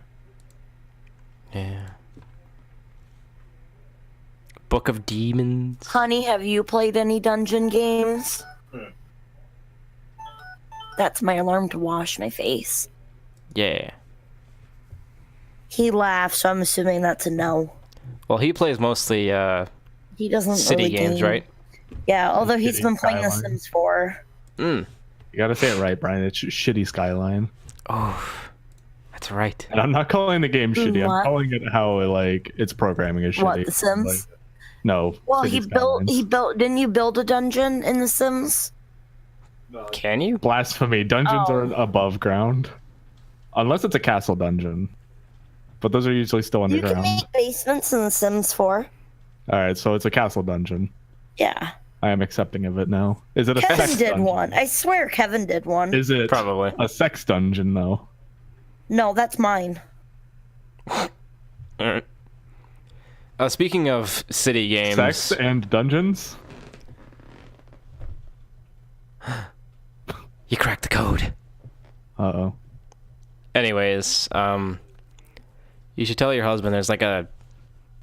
Yeah. Book of Demons. Honey, have you played any dungeon games? That's my alarm to wash my face. Yeah. He laughs, so I'm assuming that's a no. Well, he plays mostly He doesn't city really games, game. right? Yeah, although he's Shitty been playing The Skyline. Sims 4. You gotta say it right, Brian. It's shitty Skyline. Oh, that's right. And I'm not calling the game shitty. What? I'm calling it how like its programming is shitty. What, The Sims? Like, no. Well, City he built. Didn't you build a dungeon in The Sims? Can you? Blasphemy. Dungeons are above ground. Unless it's a castle dungeon. But those are usually still You underground. can make basements in The Sims 4. Alright, so it's a castle dungeon. Yeah. I am accepting of it now. Is it a Kevin sex did dungeon? one. I swear Kevin did one. Is it Probably. a sex dungeon though? No, that's mine. Alright. Speaking of city games, Sex and dungeons? you cracked the code. Uh-oh. Anyways, you should tell your husband there's like a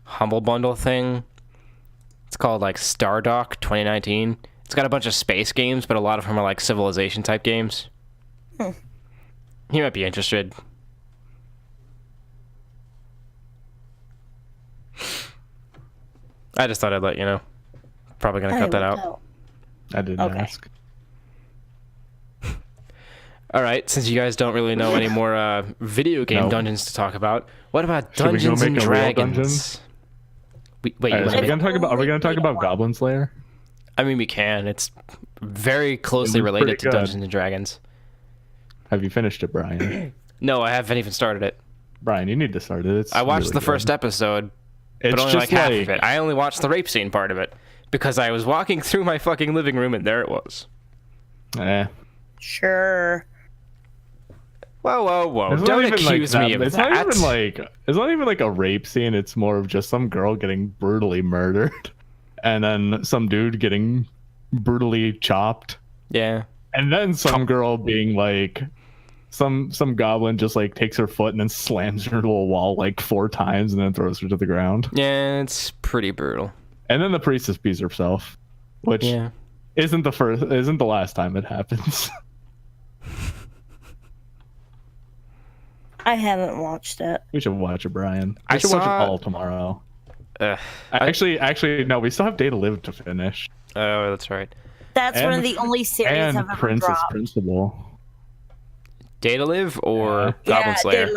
Humble Bundle thing. It's called like Stardock 2019. It's got a bunch of space games, but a lot of them are like civilization type games. He might be interested. I just thought I'd let you know. Probably gonna cut that out. I didn't Okay. ask. All right, since you guys don't really know any more video game No. dungeons to talk about, what about Should we go Dungeons and make a real dungeon? Dragons? Wait, Alright, you are we wanna gonna talk about We don't Goblin Slayer? I mean, we can. It's very closely It was related pretty to good. Dungeons and Dragons. Have you finished it, Brian? No, I haven't even started it. Brian, you need to start it. It's I watched really the first good. episode, It's but only like just half of it. I only watched the rape scene part of it because I was walking through my fucking living room and there it was. Sure. Whoa! It's Don't not even like accuse that. me of It's that. not even like it's not even like a rape scene. It's more of just some girl getting brutally murdered, and then some dude getting brutally chopped, Yeah. and then some girl being like, some goblin just like takes her foot and then slams her to a wall like 4 times and then throws her to the ground, Yeah, it's pretty brutal. and then the priestess beats herself, which Yeah. isn't the last time it happens. I haven't watched it. We should watch it, Brian. I We should watch it saw- all tomorrow. Ugh. Actually, no. We still have Day to Live to finish. Oh, that's right. That's one of And- the only series And I've ever Princess dropped. Principal. Day to Live or Yeah. Goblin Slayer?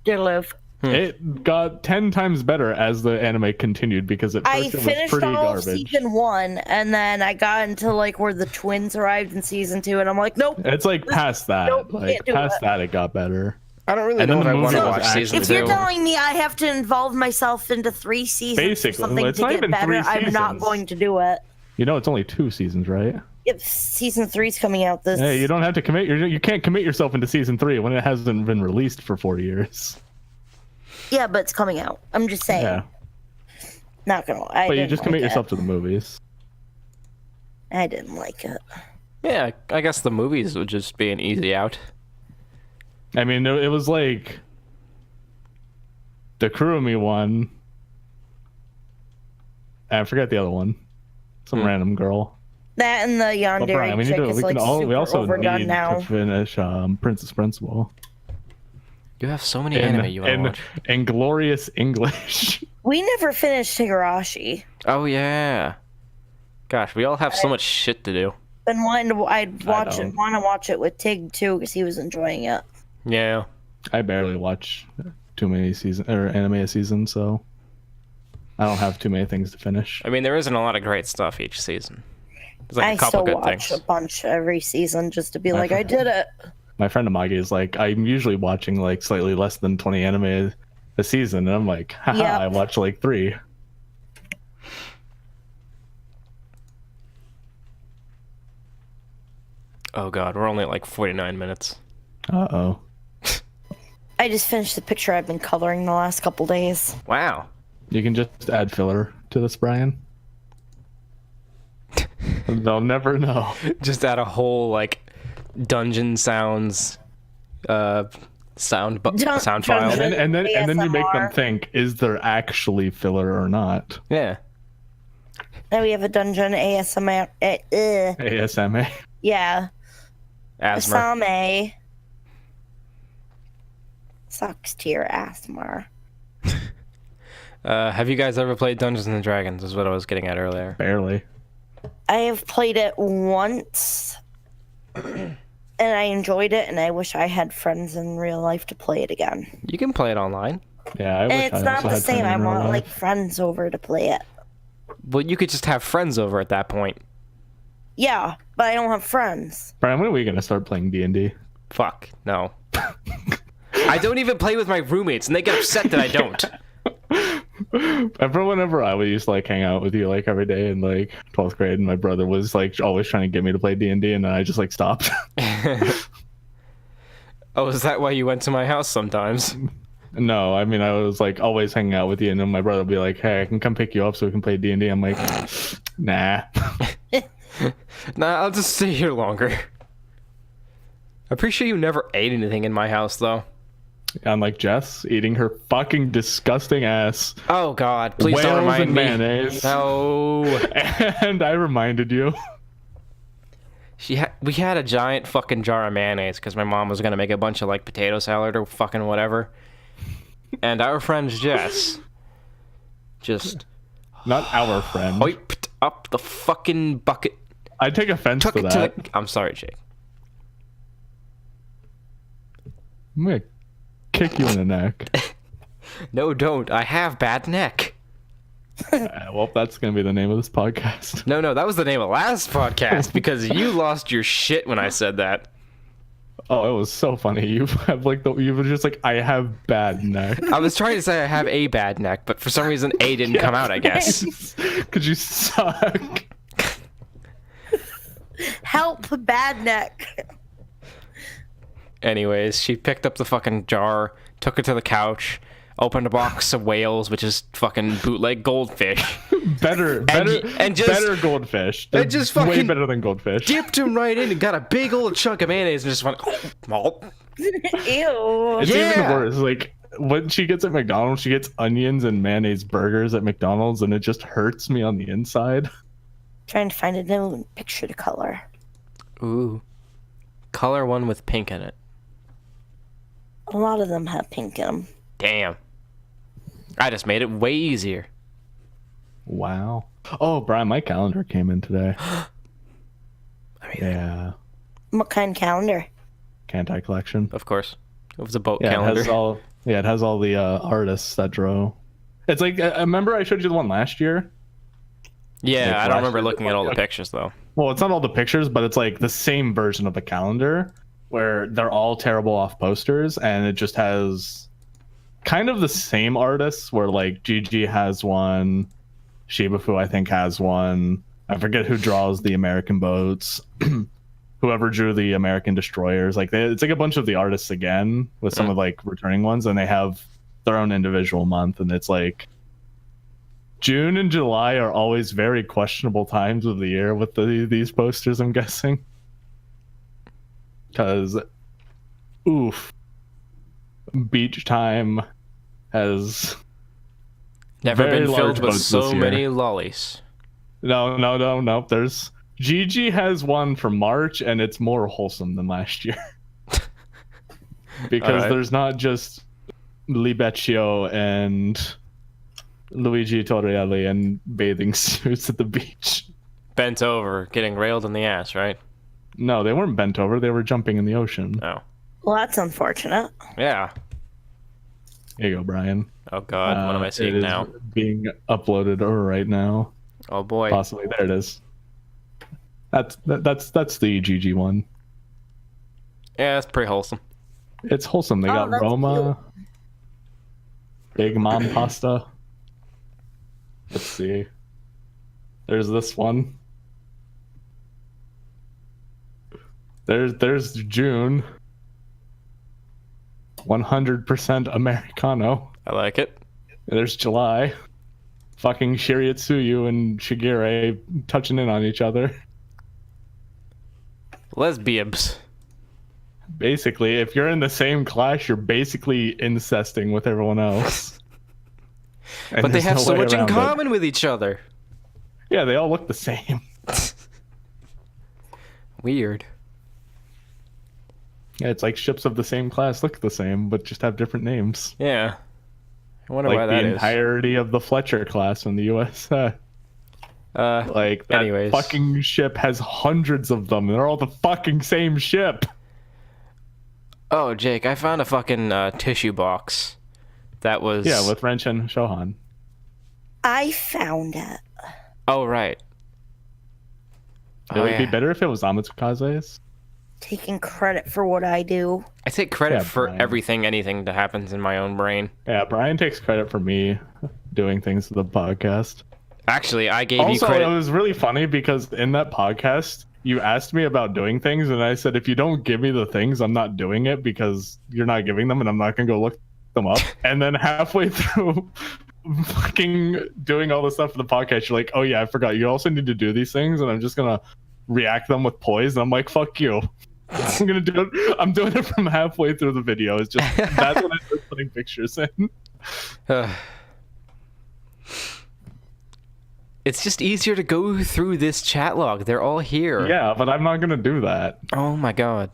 Dear Live. It got 10 times better as the anime continued because at I first it was finished pretty all of garbage. season 1, and then I got into like where the twins arrived in season 2, and I'm like, nope. It's like past that. Nope, like can't do past it. that, it got better. I don't really And know then if I the want to movie was watch season actually If you're 2. telling me I have to involve myself into 3 seasons Two. if you're telling me I have to involve myself into 3 seasons Basically, for something it's to not get even better, 3 I'm not seasons. going to do it. You know, it's only 2 seasons, right? If season 3's coming out this... Hey, you don't have to commit. You can't commit yourself into season 3 when it hasn't been released for 4 years. Yeah, but it's coming out. I'm just saying. Yeah, Not gonna lie. but you just commit yourself to the movies. I didn't like it. Yeah, I guess the movies would just be an easy out. I mean, it was like the Kurumi one. I forget the other one. Some random girl. That and the But Brian, Yandere chick is like we also super overdone need now. to finish Princess Principal. You have so many anime you want to watch. In glorious English. We never finished Higurashi. Oh, yeah. Gosh, we all have so much shit to do. Been wanting to... I'd want don't. to watch it with Tig, too, because he was enjoying it. Yeah. I barely watch too many anime a season, so I don't have too many things to finish. I mean, there isn't a lot of great stuff each season. There's like I a couple still good watch things. a bunch every season just to be like, I did it. My friend Amagi is like, I'm usually watching like slightly less than 20 anime a season, and I'm like, haha, Yep. I watch like 3. Oh god, we're only at like 49 minutes. Uh-oh. I just finished the picture I've been coloring the last couple days. Wow. You can just add filler to this, Brian. They'll never know. Just add a whole like dungeon sounds sound Dungeon. file. And then you make them ASMR. think, is there actually filler or not? Yeah. Now we have a dungeon ASMR. ASMA. Yeah. Asthma. Asame. Sucks to your asthma. Have you guys ever played Dungeons and Dragons? Is what I was getting at earlier. Barely. I have played it once. And I enjoyed it, and I wish I had friends in real life to play it again. You can play it online. Yeah, I wish And it's I not also the had same. friends I in real want like life. friends over to play it. Well, you could just have friends over at that point. Yeah, but I don't have friends. Brian, when are we gonna start playing D&D? Fuck no. I don't even play with my roommates, and they get upset that I don't. And from whenever I used to like hang out with you like every day in like 12th grade, and my brother was like always trying to get me to play D&D, and then I just like stopped. Oh, is that why you went to my house sometimes? No, I mean I was like always hanging out with you, and then my brother would be like, "Hey, I can come pick you up so we can play D&D." I'm like, "Nah." Nah, I'll just stay here longer. I'm pretty sure you never ate anything in my house, though. Unlike Jess eating her fucking disgusting ass. Oh God! Please Whales don't remind and me. mayonnaise. No. And I reminded you. We had a giant fucking jar of mayonnaise because my mom was gonna make a bunch of like potato salad or fucking whatever. And our friend Jess just Not our friend. wiped up the fucking bucket, I take offense took to it that. to the. I'm sorry, Jake. I'm gonna kick you in the neck. No, don't. I have bad neck. Well, that's gonna be the name of this podcast. No, that was the name of last podcast because you lost your shit when I said that. Oh, it was so funny. You have like you were just like, I have bad neck. I was trying to say I have a bad neck, but for some reason A didn't come out, I guess. Cause you suck. Help, bad neck. Anyways, she picked up the fucking jar, took it to the couch, opened a box of whales, which is fucking bootleg goldfish, Better goldfish. They're just way fucking better than goldfish. dipped him right in and got a big old chunk of mayonnaise and just went, oh. Ew. It's even Yeah. worse. Like when she gets at McDonald's, she gets onions and mayonnaise burgers at McDonald's, and it just hurts me on the inside. Trying to find a new picture to color. Ooh. Color one with pink in it. A lot of them have pink in them. Damn. I just made it way easier. Wow. Oh, Brian, my calendar came in today. Yeah. What kind of calendar? Kantai collection. Of course. It was a boat Yeah, calendar. it has all the artists that drew. It's like, I remember I showed you the one last year. Yeah, Like I don't last remember year, looking at all the like- pictures though. Well, it's not all the pictures, but it's like the same version of the calendar. where they're all terrible off posters, and it just has kind of the same artists. Where like GG has one, Shibafu I think has one. I forget who draws the American boats. Whoever drew the American destroyers, like it's like a bunch of the artists again with some of like returning ones, and they have their own individual month, and it's like June and July are always very questionable times of the year with these posters, I'm guessing. Because, oof, beach time has Never very been filled large with boats so this year. many lollies. No. There's GG has one for March, and it's more wholesome than last year. Because Alright. there's not just Libeccio and Luigi Torrielli and bathing suits at the beach. Bent over, getting railed in the ass, right? No, they weren't bent over. They were jumping in the ocean. Oh. Well, that's unfortunate. Yeah. Here you go, Brian. Oh god, what am I It seeing is now? being uploaded right now. Oh boy. Possibly. There it is. That's the GG one. Yeah, that's pretty wholesome. It's wholesome. They Oh, got that's Roma, Big Mom pasta. Let's see. There's this one. There's June. 100% Americano. I like it. There's July. Fucking Shiriatsuyu and Shigure touching in on each other. Lesbians. Basically, if you're in the same class, you're basically incesting with everyone else. And But they there's have no so way much in around it. common with each other. Yeah, they all look the same. Weird. Yeah, it's like ships of the same class look the same, but just have different names. Yeah. I wonder Like why the that is. entirety of the Fletcher class in the USA. Like that anyways. fucking ship has hundreds of them. They're all the fucking same ship. Oh, Jake, I found a fucking tissue box. That was... Yeah, with Wrench and Shohan. I found it. Oh, right. It Oh, would be yeah. better if it was Amatsukaze's. Taking credit for what I do. I take credit Yeah, for Brian. everything, anything that happens in my own brain. Yeah, Brian takes credit for me doing things to the podcast. Actually, I gave you Also, credit. it was really funny because in that podcast, you asked me about doing things, and I said, if you don't give me the things, I'm not doing it because you're not giving them, and I'm not going to go look them up. And then halfway through fucking doing all the stuff for the podcast, you're like, oh yeah, I forgot. You also need to do these things, and I'm just going to react them with poise. And I'm like, fuck you. I'm going to do it. I'm doing it from halfway through the video. It's just, that's when I start putting pictures in. It's just easier to go through this chat log. They're all here. Yeah, but I'm not going to do that. Oh my god.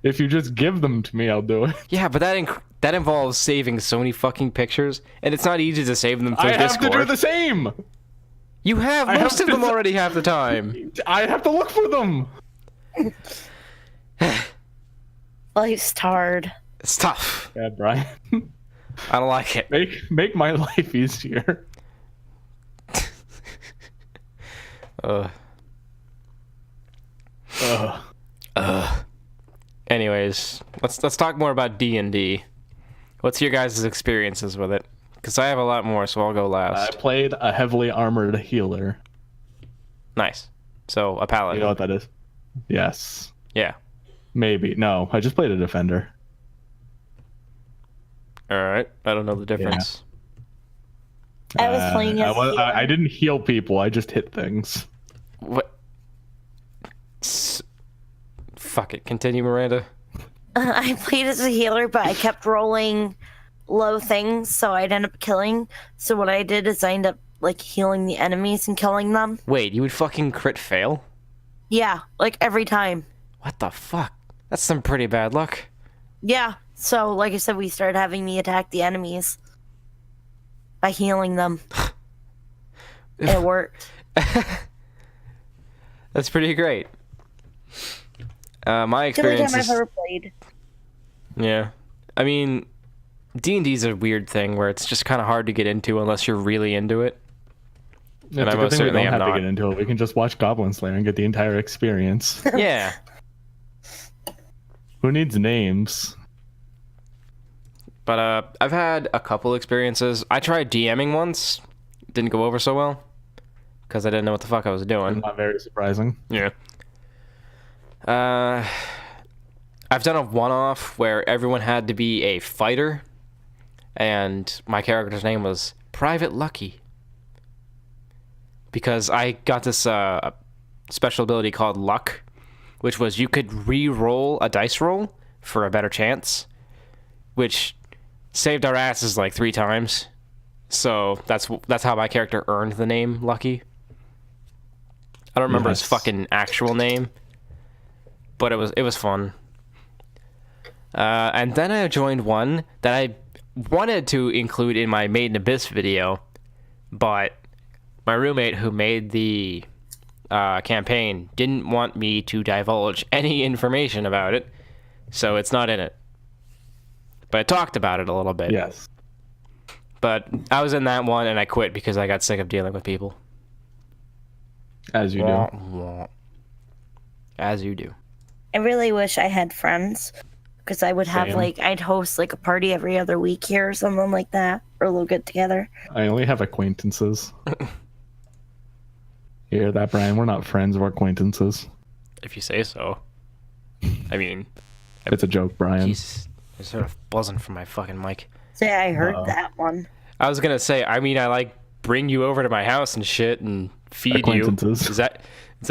If you just give them to me, I'll do it. Yeah, but that involves saving so many fucking pictures, and it's not easy to save them through I have Discord. to do the same. You have I have most of to- them already half the time. I have to look for them. Life's hard. It's tough. Yeah, Brian. I don't like it. Make my life easier. Ugh. Ugh. Anyways, let's talk more about D&D. What's your guys' experiences with it? Because I have a lot more, so I'll go I last. played a heavily armored healer. Nice. So, a You paladin. know what that is? Yes. Yeah. Maybe. No, I just played a defender. Alright. I don't know the difference. I was playing as a healer. I didn't heal people. I just hit things. What? Fuck it. Continue, Miranda. I played as a healer, but I kept rolling low things, so I'd end up killing. So what I did is I ended up like healing the enemies and killing them. Wait, you would fucking crit fail? Yeah, like every time. What the fuck? That's some pretty bad luck. Yeah. So like I said, we started having me attack the enemies by healing them. And it worked. That's pretty great. My It's the only experience time is... I've ever played. Yeah. I mean, D&D's a weird thing where it's just kind of hard to get into unless you're really into it. It's I a good most thing we certainly don't am have to not. get into it. We can just watch Goblin Slayer and get the entire experience. Yeah. Who needs names? But I've had a couple experiences. I tried DMing once. Didn't go over so well. Because I didn't know what the fuck I was doing. Not very surprising. Yeah. I've done a one-off where everyone had to be a fighter. And my character's name was Private Lucky. Because I got this special ability called Luck, which was you could re-roll a dice roll for a better chance, which saved our asses like 3 times. So that's how my character earned the name Lucky. I don't remember his fucking actual name, but it was fun. And then I joined one that I wanted to include in my Made in Abyss video, but my roommate who made the campaign didn't want me to divulge any information about it, so it's not in it. But I talked about it a little bit. Yes. But I was in that one and I quit because I got sick of dealing with people. As you do. As you do. I really wish I had friends, because I would have Same. I'd host like a party every other week here or something like that, or a little get together. I only have acquaintances. You hear that, Brian? We're not friends, we're acquaintances. If you say so. I mean, It's a joke, Brian. Jesus, I'm sort of buzzing from my fucking mic. Say I heard that one. I was gonna say, I mean, I like bring you over to my house and shit and feed you. Acquaintances. Is that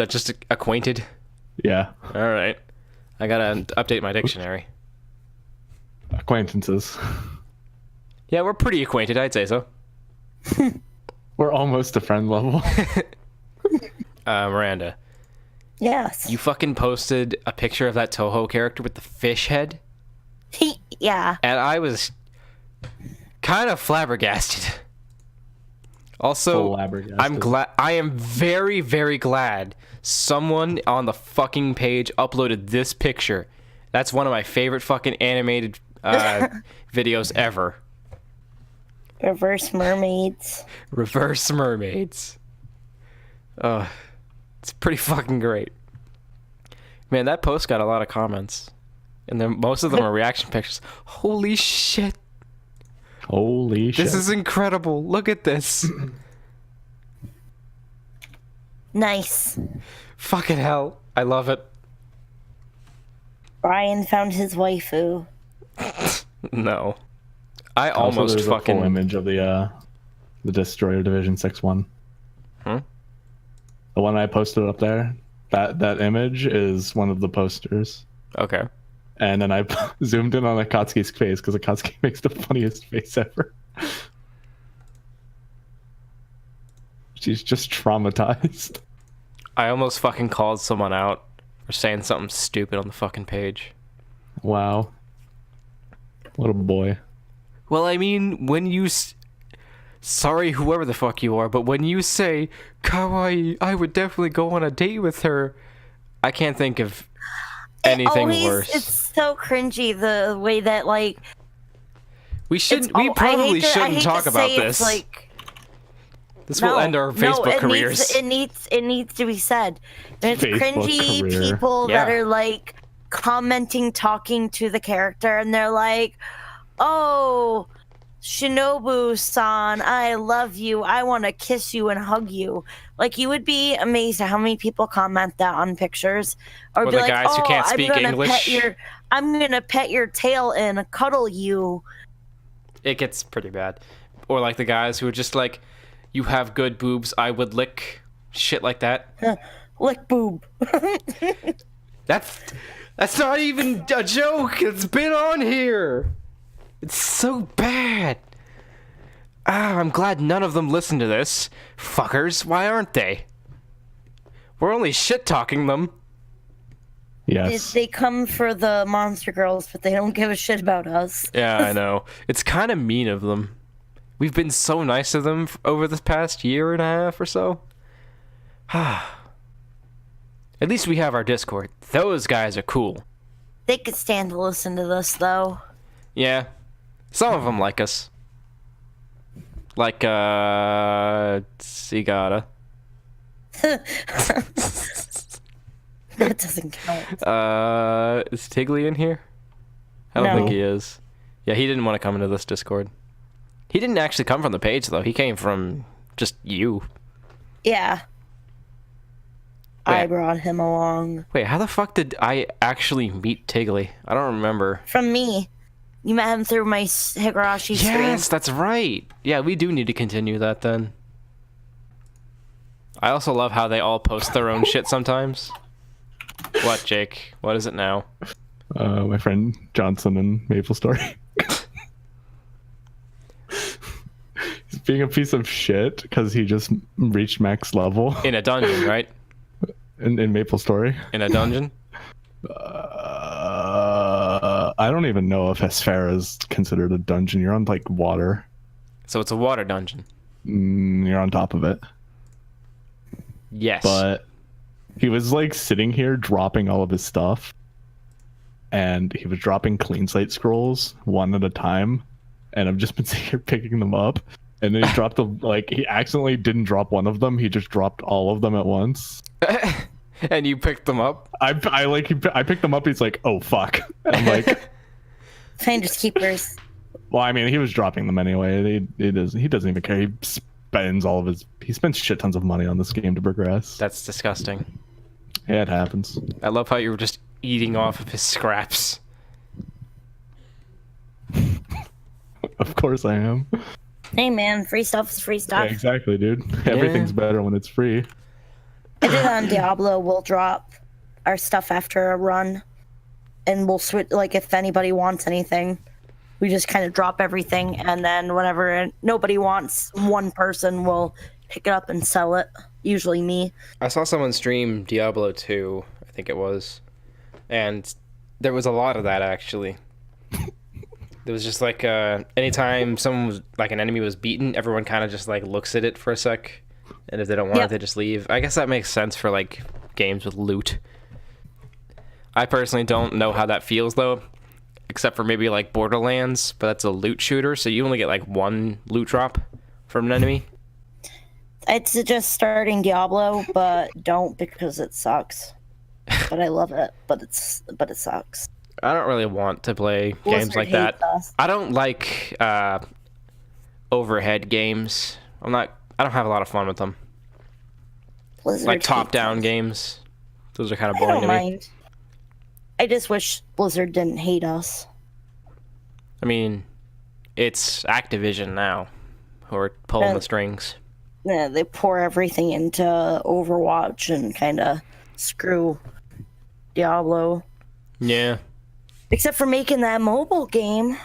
just acquainted? Yeah. All right. I gotta update my dictionary. Acquaintances. Yeah, we're pretty acquainted, I'd say so. We're almost to friend level. Miranda, Yes. you fucking posted a picture of that Toho character with the fish head, Yeah. and I was kind of flabbergasted. Also, Flabbergasted. I am very, very glad someone on the fucking page uploaded this picture. That's one of my favorite fucking animated videos ever. Reverse mermaids. Reverse mermaids. It's pretty fucking great. Man, that post got a lot of comments. And then most of them are reaction pictures. Holy shit. Holy shit. This is incredible. Look at this. Nice. Fucking hell. I love it. Brian found his waifu. No. I Also, almost there's fucking... a full image of the Destroyer Division 6 one. Huh? The one I posted up there, that image is one of the posters. Okay. And then I zoomed in on Akatsuki's face because Akatsuki makes the funniest face ever. She's just traumatized. I almost fucking called someone out for saying something stupid on the fucking page. Wow. What a boy. Well, I mean, when you... Sorry, whoever the fuck you are, but when you say, kawaii, I would definitely go on a date with her, I can't think of anything worse. It's so cringy, the way that, like... We probably shouldn't talk about this. Like, this will end our Facebook careers. It needs to be said. And it's Facebook cringy career. people Yeah. that are, like, commenting, talking to the character, and they're like, oh... Shinobu-san, I love you. I want to kiss you and hug you. Like, you would be amazed at how many people comment that on pictures, or Or be the like, guys who can't speak English. I'm gonna pet your tail and cuddle you. It gets pretty bad. Or like the guys who are just like, you have good boobs, I would lick. Shit like that. Lick boob. That's not even a joke. It's been on here. It's so bad. I'm glad none of them listen to this. Fuckers, why aren't they? We're only shit-talking them. Yes. They come for the monster girls, but they don't give a shit about us. Yeah, I know. It's kind of mean of them. We've been so nice to them over this past year and a half or so. At least we have our Discord. Those guys are cool. They could stand to listen to this, though. Yeah. Some of them like us. Like, Sigata. That doesn't count. Is Tiggly in here? I don't No. think he is. Yeah, he didn't want to come into this Discord. He didn't actually come from the page, though. He came from just you. Yeah. Wait. I brought him along. Wait, how the fuck did I actually meet Tiggly? I don't remember. From me. You met him through my Higurashi stream. Yes, that's right. Yeah, we do need to continue that then. I also love how they all post their own shit sometimes. What, Jake? What is it now? My friend Johnson in Maple Story. He's being a piece of shit because he just reached max level In a dungeon, right? in Maple Story. In a dungeon? I don't even know if Esfera is considered a dungeon. You're on like water. So it's a water dungeon. You're on top of it. Yes. But he was like sitting here dropping all of his stuff, and he was dropping clean slate scrolls one at a time, and I've just been sitting here picking them up, and then he dropped them. Like, he accidentally didn't drop one of them, he just dropped all of them at once. And you picked them up? I picked them up, he's like, oh fuck, and I'm like, Finders keepers. well, I mean, he was dropping them anyway. He doesn't even care. He spends shit tons of money on this game to progress. That's disgusting. Yeah, it happens. I love how you were just eating off of his scraps. Of course I am. Hey man, free stuff is free Yeah, stuff. exactly, dude. Everything's better when it's free. I did on Diablo, we'll drop our stuff after a run. And we'll switch, like, if anybody wants anything, we just kind of drop everything. And then whenever nobody wants, one person will pick it up and sell it. Usually me. I saw someone stream Diablo 2, I think it was. And there was a lot of that, actually. There was just like, anytime someone was, like, an enemy was beaten, everyone kind of just, like, looks at it for a sec. And if they don't want it, they just leave. I guess that makes sense for, like, games with loot. I personally don't know how that feels, though. Except for maybe, like, Borderlands. But that's a loot shooter, so you only get, like, one loot drop from an enemy. I'd suggest starting Diablo, but don't because it sucks. But I love it, but it sucks. I don't really want to play games like that. hates us. I don't like overhead games. I don't have a lot of fun with them. Blizzard Like top-down hates us. games. Those are kind of I boring don't to me. mind. I just wish Blizzard didn't hate us. I mean, it's Activision now who are pulling Yeah. the strings. Yeah, they pour everything into Overwatch and kind of screw Diablo. Yeah. Except for making that mobile game.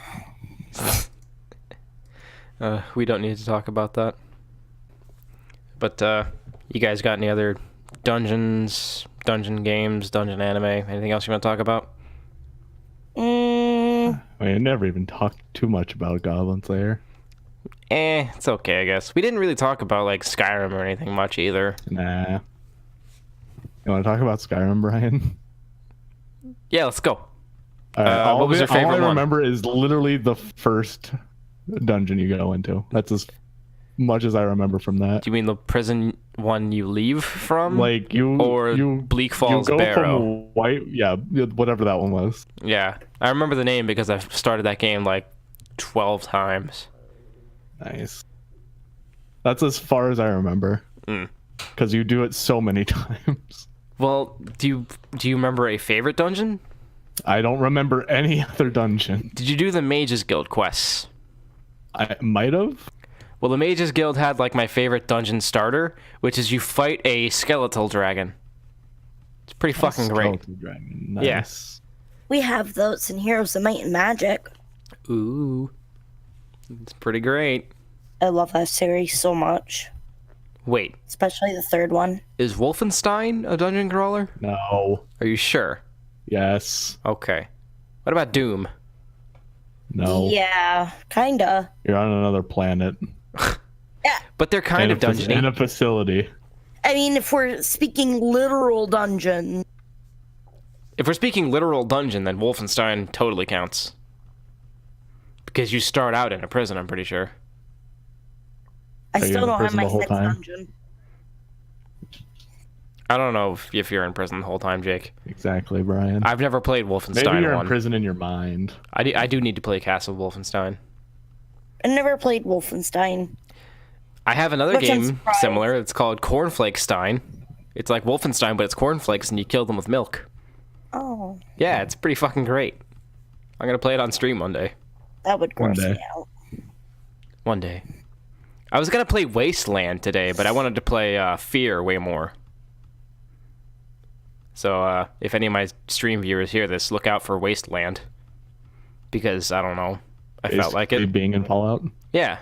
We don't need to talk about that. But you guys got any other dungeon games, dungeon anime, anything else you want to talk about? I mean, I never even talked too much about Goblin Slayer. It's okay, I guess. We didn't really talk about, like, Skyrim or anything much either. Nah. You want to talk about Skyrim, Brian? Yeah, let's go. What was your favorite all I one? remember is literally the first dungeon you go into. That's as much as I remember from that. Do you mean the prison one you leave from? Like Or you Bleak Falls you go Barrow? from white, yeah, whatever that one was. Yeah. I remember the name because I've started that game, like, 12 times. Nice. That's as far as I remember. Because you do it so many times. Well, do you remember a favorite dungeon? I don't remember any other dungeon. Did you do the Mages Guild quests? I might have. Well, the Mages Guild had, like, my favorite dungeon starter, which is you fight a skeletal dragon. It's pretty fucking great. Skeleton Dragon. Nice. Yes. We have those in Heroes of Might and Magic. Ooh. It's pretty great. I love that series so much. Wait, Especially the third one. is Wolfenstein a dungeon crawler? No. Are you sure? Yes. Okay. What about Doom? No. Yeah, kinda. You're on another planet. Yeah. But they're kind of in dungeony. a facility. I mean, if we're speaking literal dungeon, If we're speaking literal dungeon, then Wolfenstein totally counts. Because you start out in a prison, I'm pretty sure. I Are you still in don't have prison my the whole sixth time? dungeon. I don't know if you're in prison the whole time, Jake. Exactly, Brian. I've never played Wolfenstein Maybe you're 1. in prison in your mind. I do need to play Castle Wolfenstein. I never played Wolfenstein. I have another Which I'm game surprised. similar. It's called Cornflakestein. It's like Wolfenstein, but it's cornflakes, and you kill them with milk. Oh, Yeah, it's pretty fucking great. I'm gonna play it on stream one day. that would gross One me day. out. One day. I was gonna play Wasteland today, but I wanted to play Fear way more. So if any of my stream viewers hear this, look out for Wasteland. Because, I don't know, I felt like Basically it. being in Fallout. Yeah.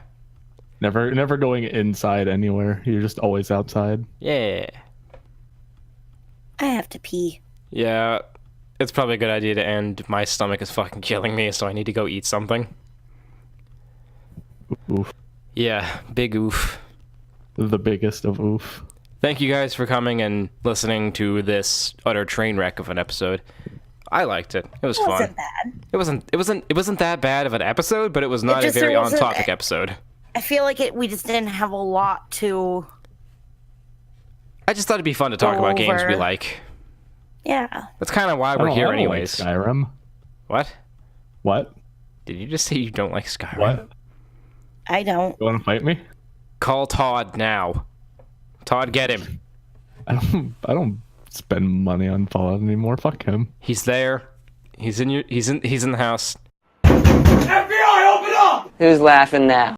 Never going inside anywhere. You're just always outside. Yeah. I have to pee. Yeah. It's probably a good idea to end. My stomach is fucking killing me, so I need to go eat something. Oof. Yeah, big oof. The biggest of oof. Thank you guys for coming and listening to this utter train wreck of an episode. I liked it. It was It fun. wasn't bad. It wasn't that bad of an episode, but it was not a just- very it on wasn't- topic episode. I feel like we just didn't have a lot to. I just thought it'd be fun to talk about games we over. like. Yeah. That's kind of why I we're don't- here I don't anyways. Like Skyrim. What? What? Did you just say you don't like Skyrim? What? I don't. You want to fight me? Call Todd now. Todd, get him. I don't spend money on Fallout anymore. Fuck him. He's there. He's in the house. Who's laughing now?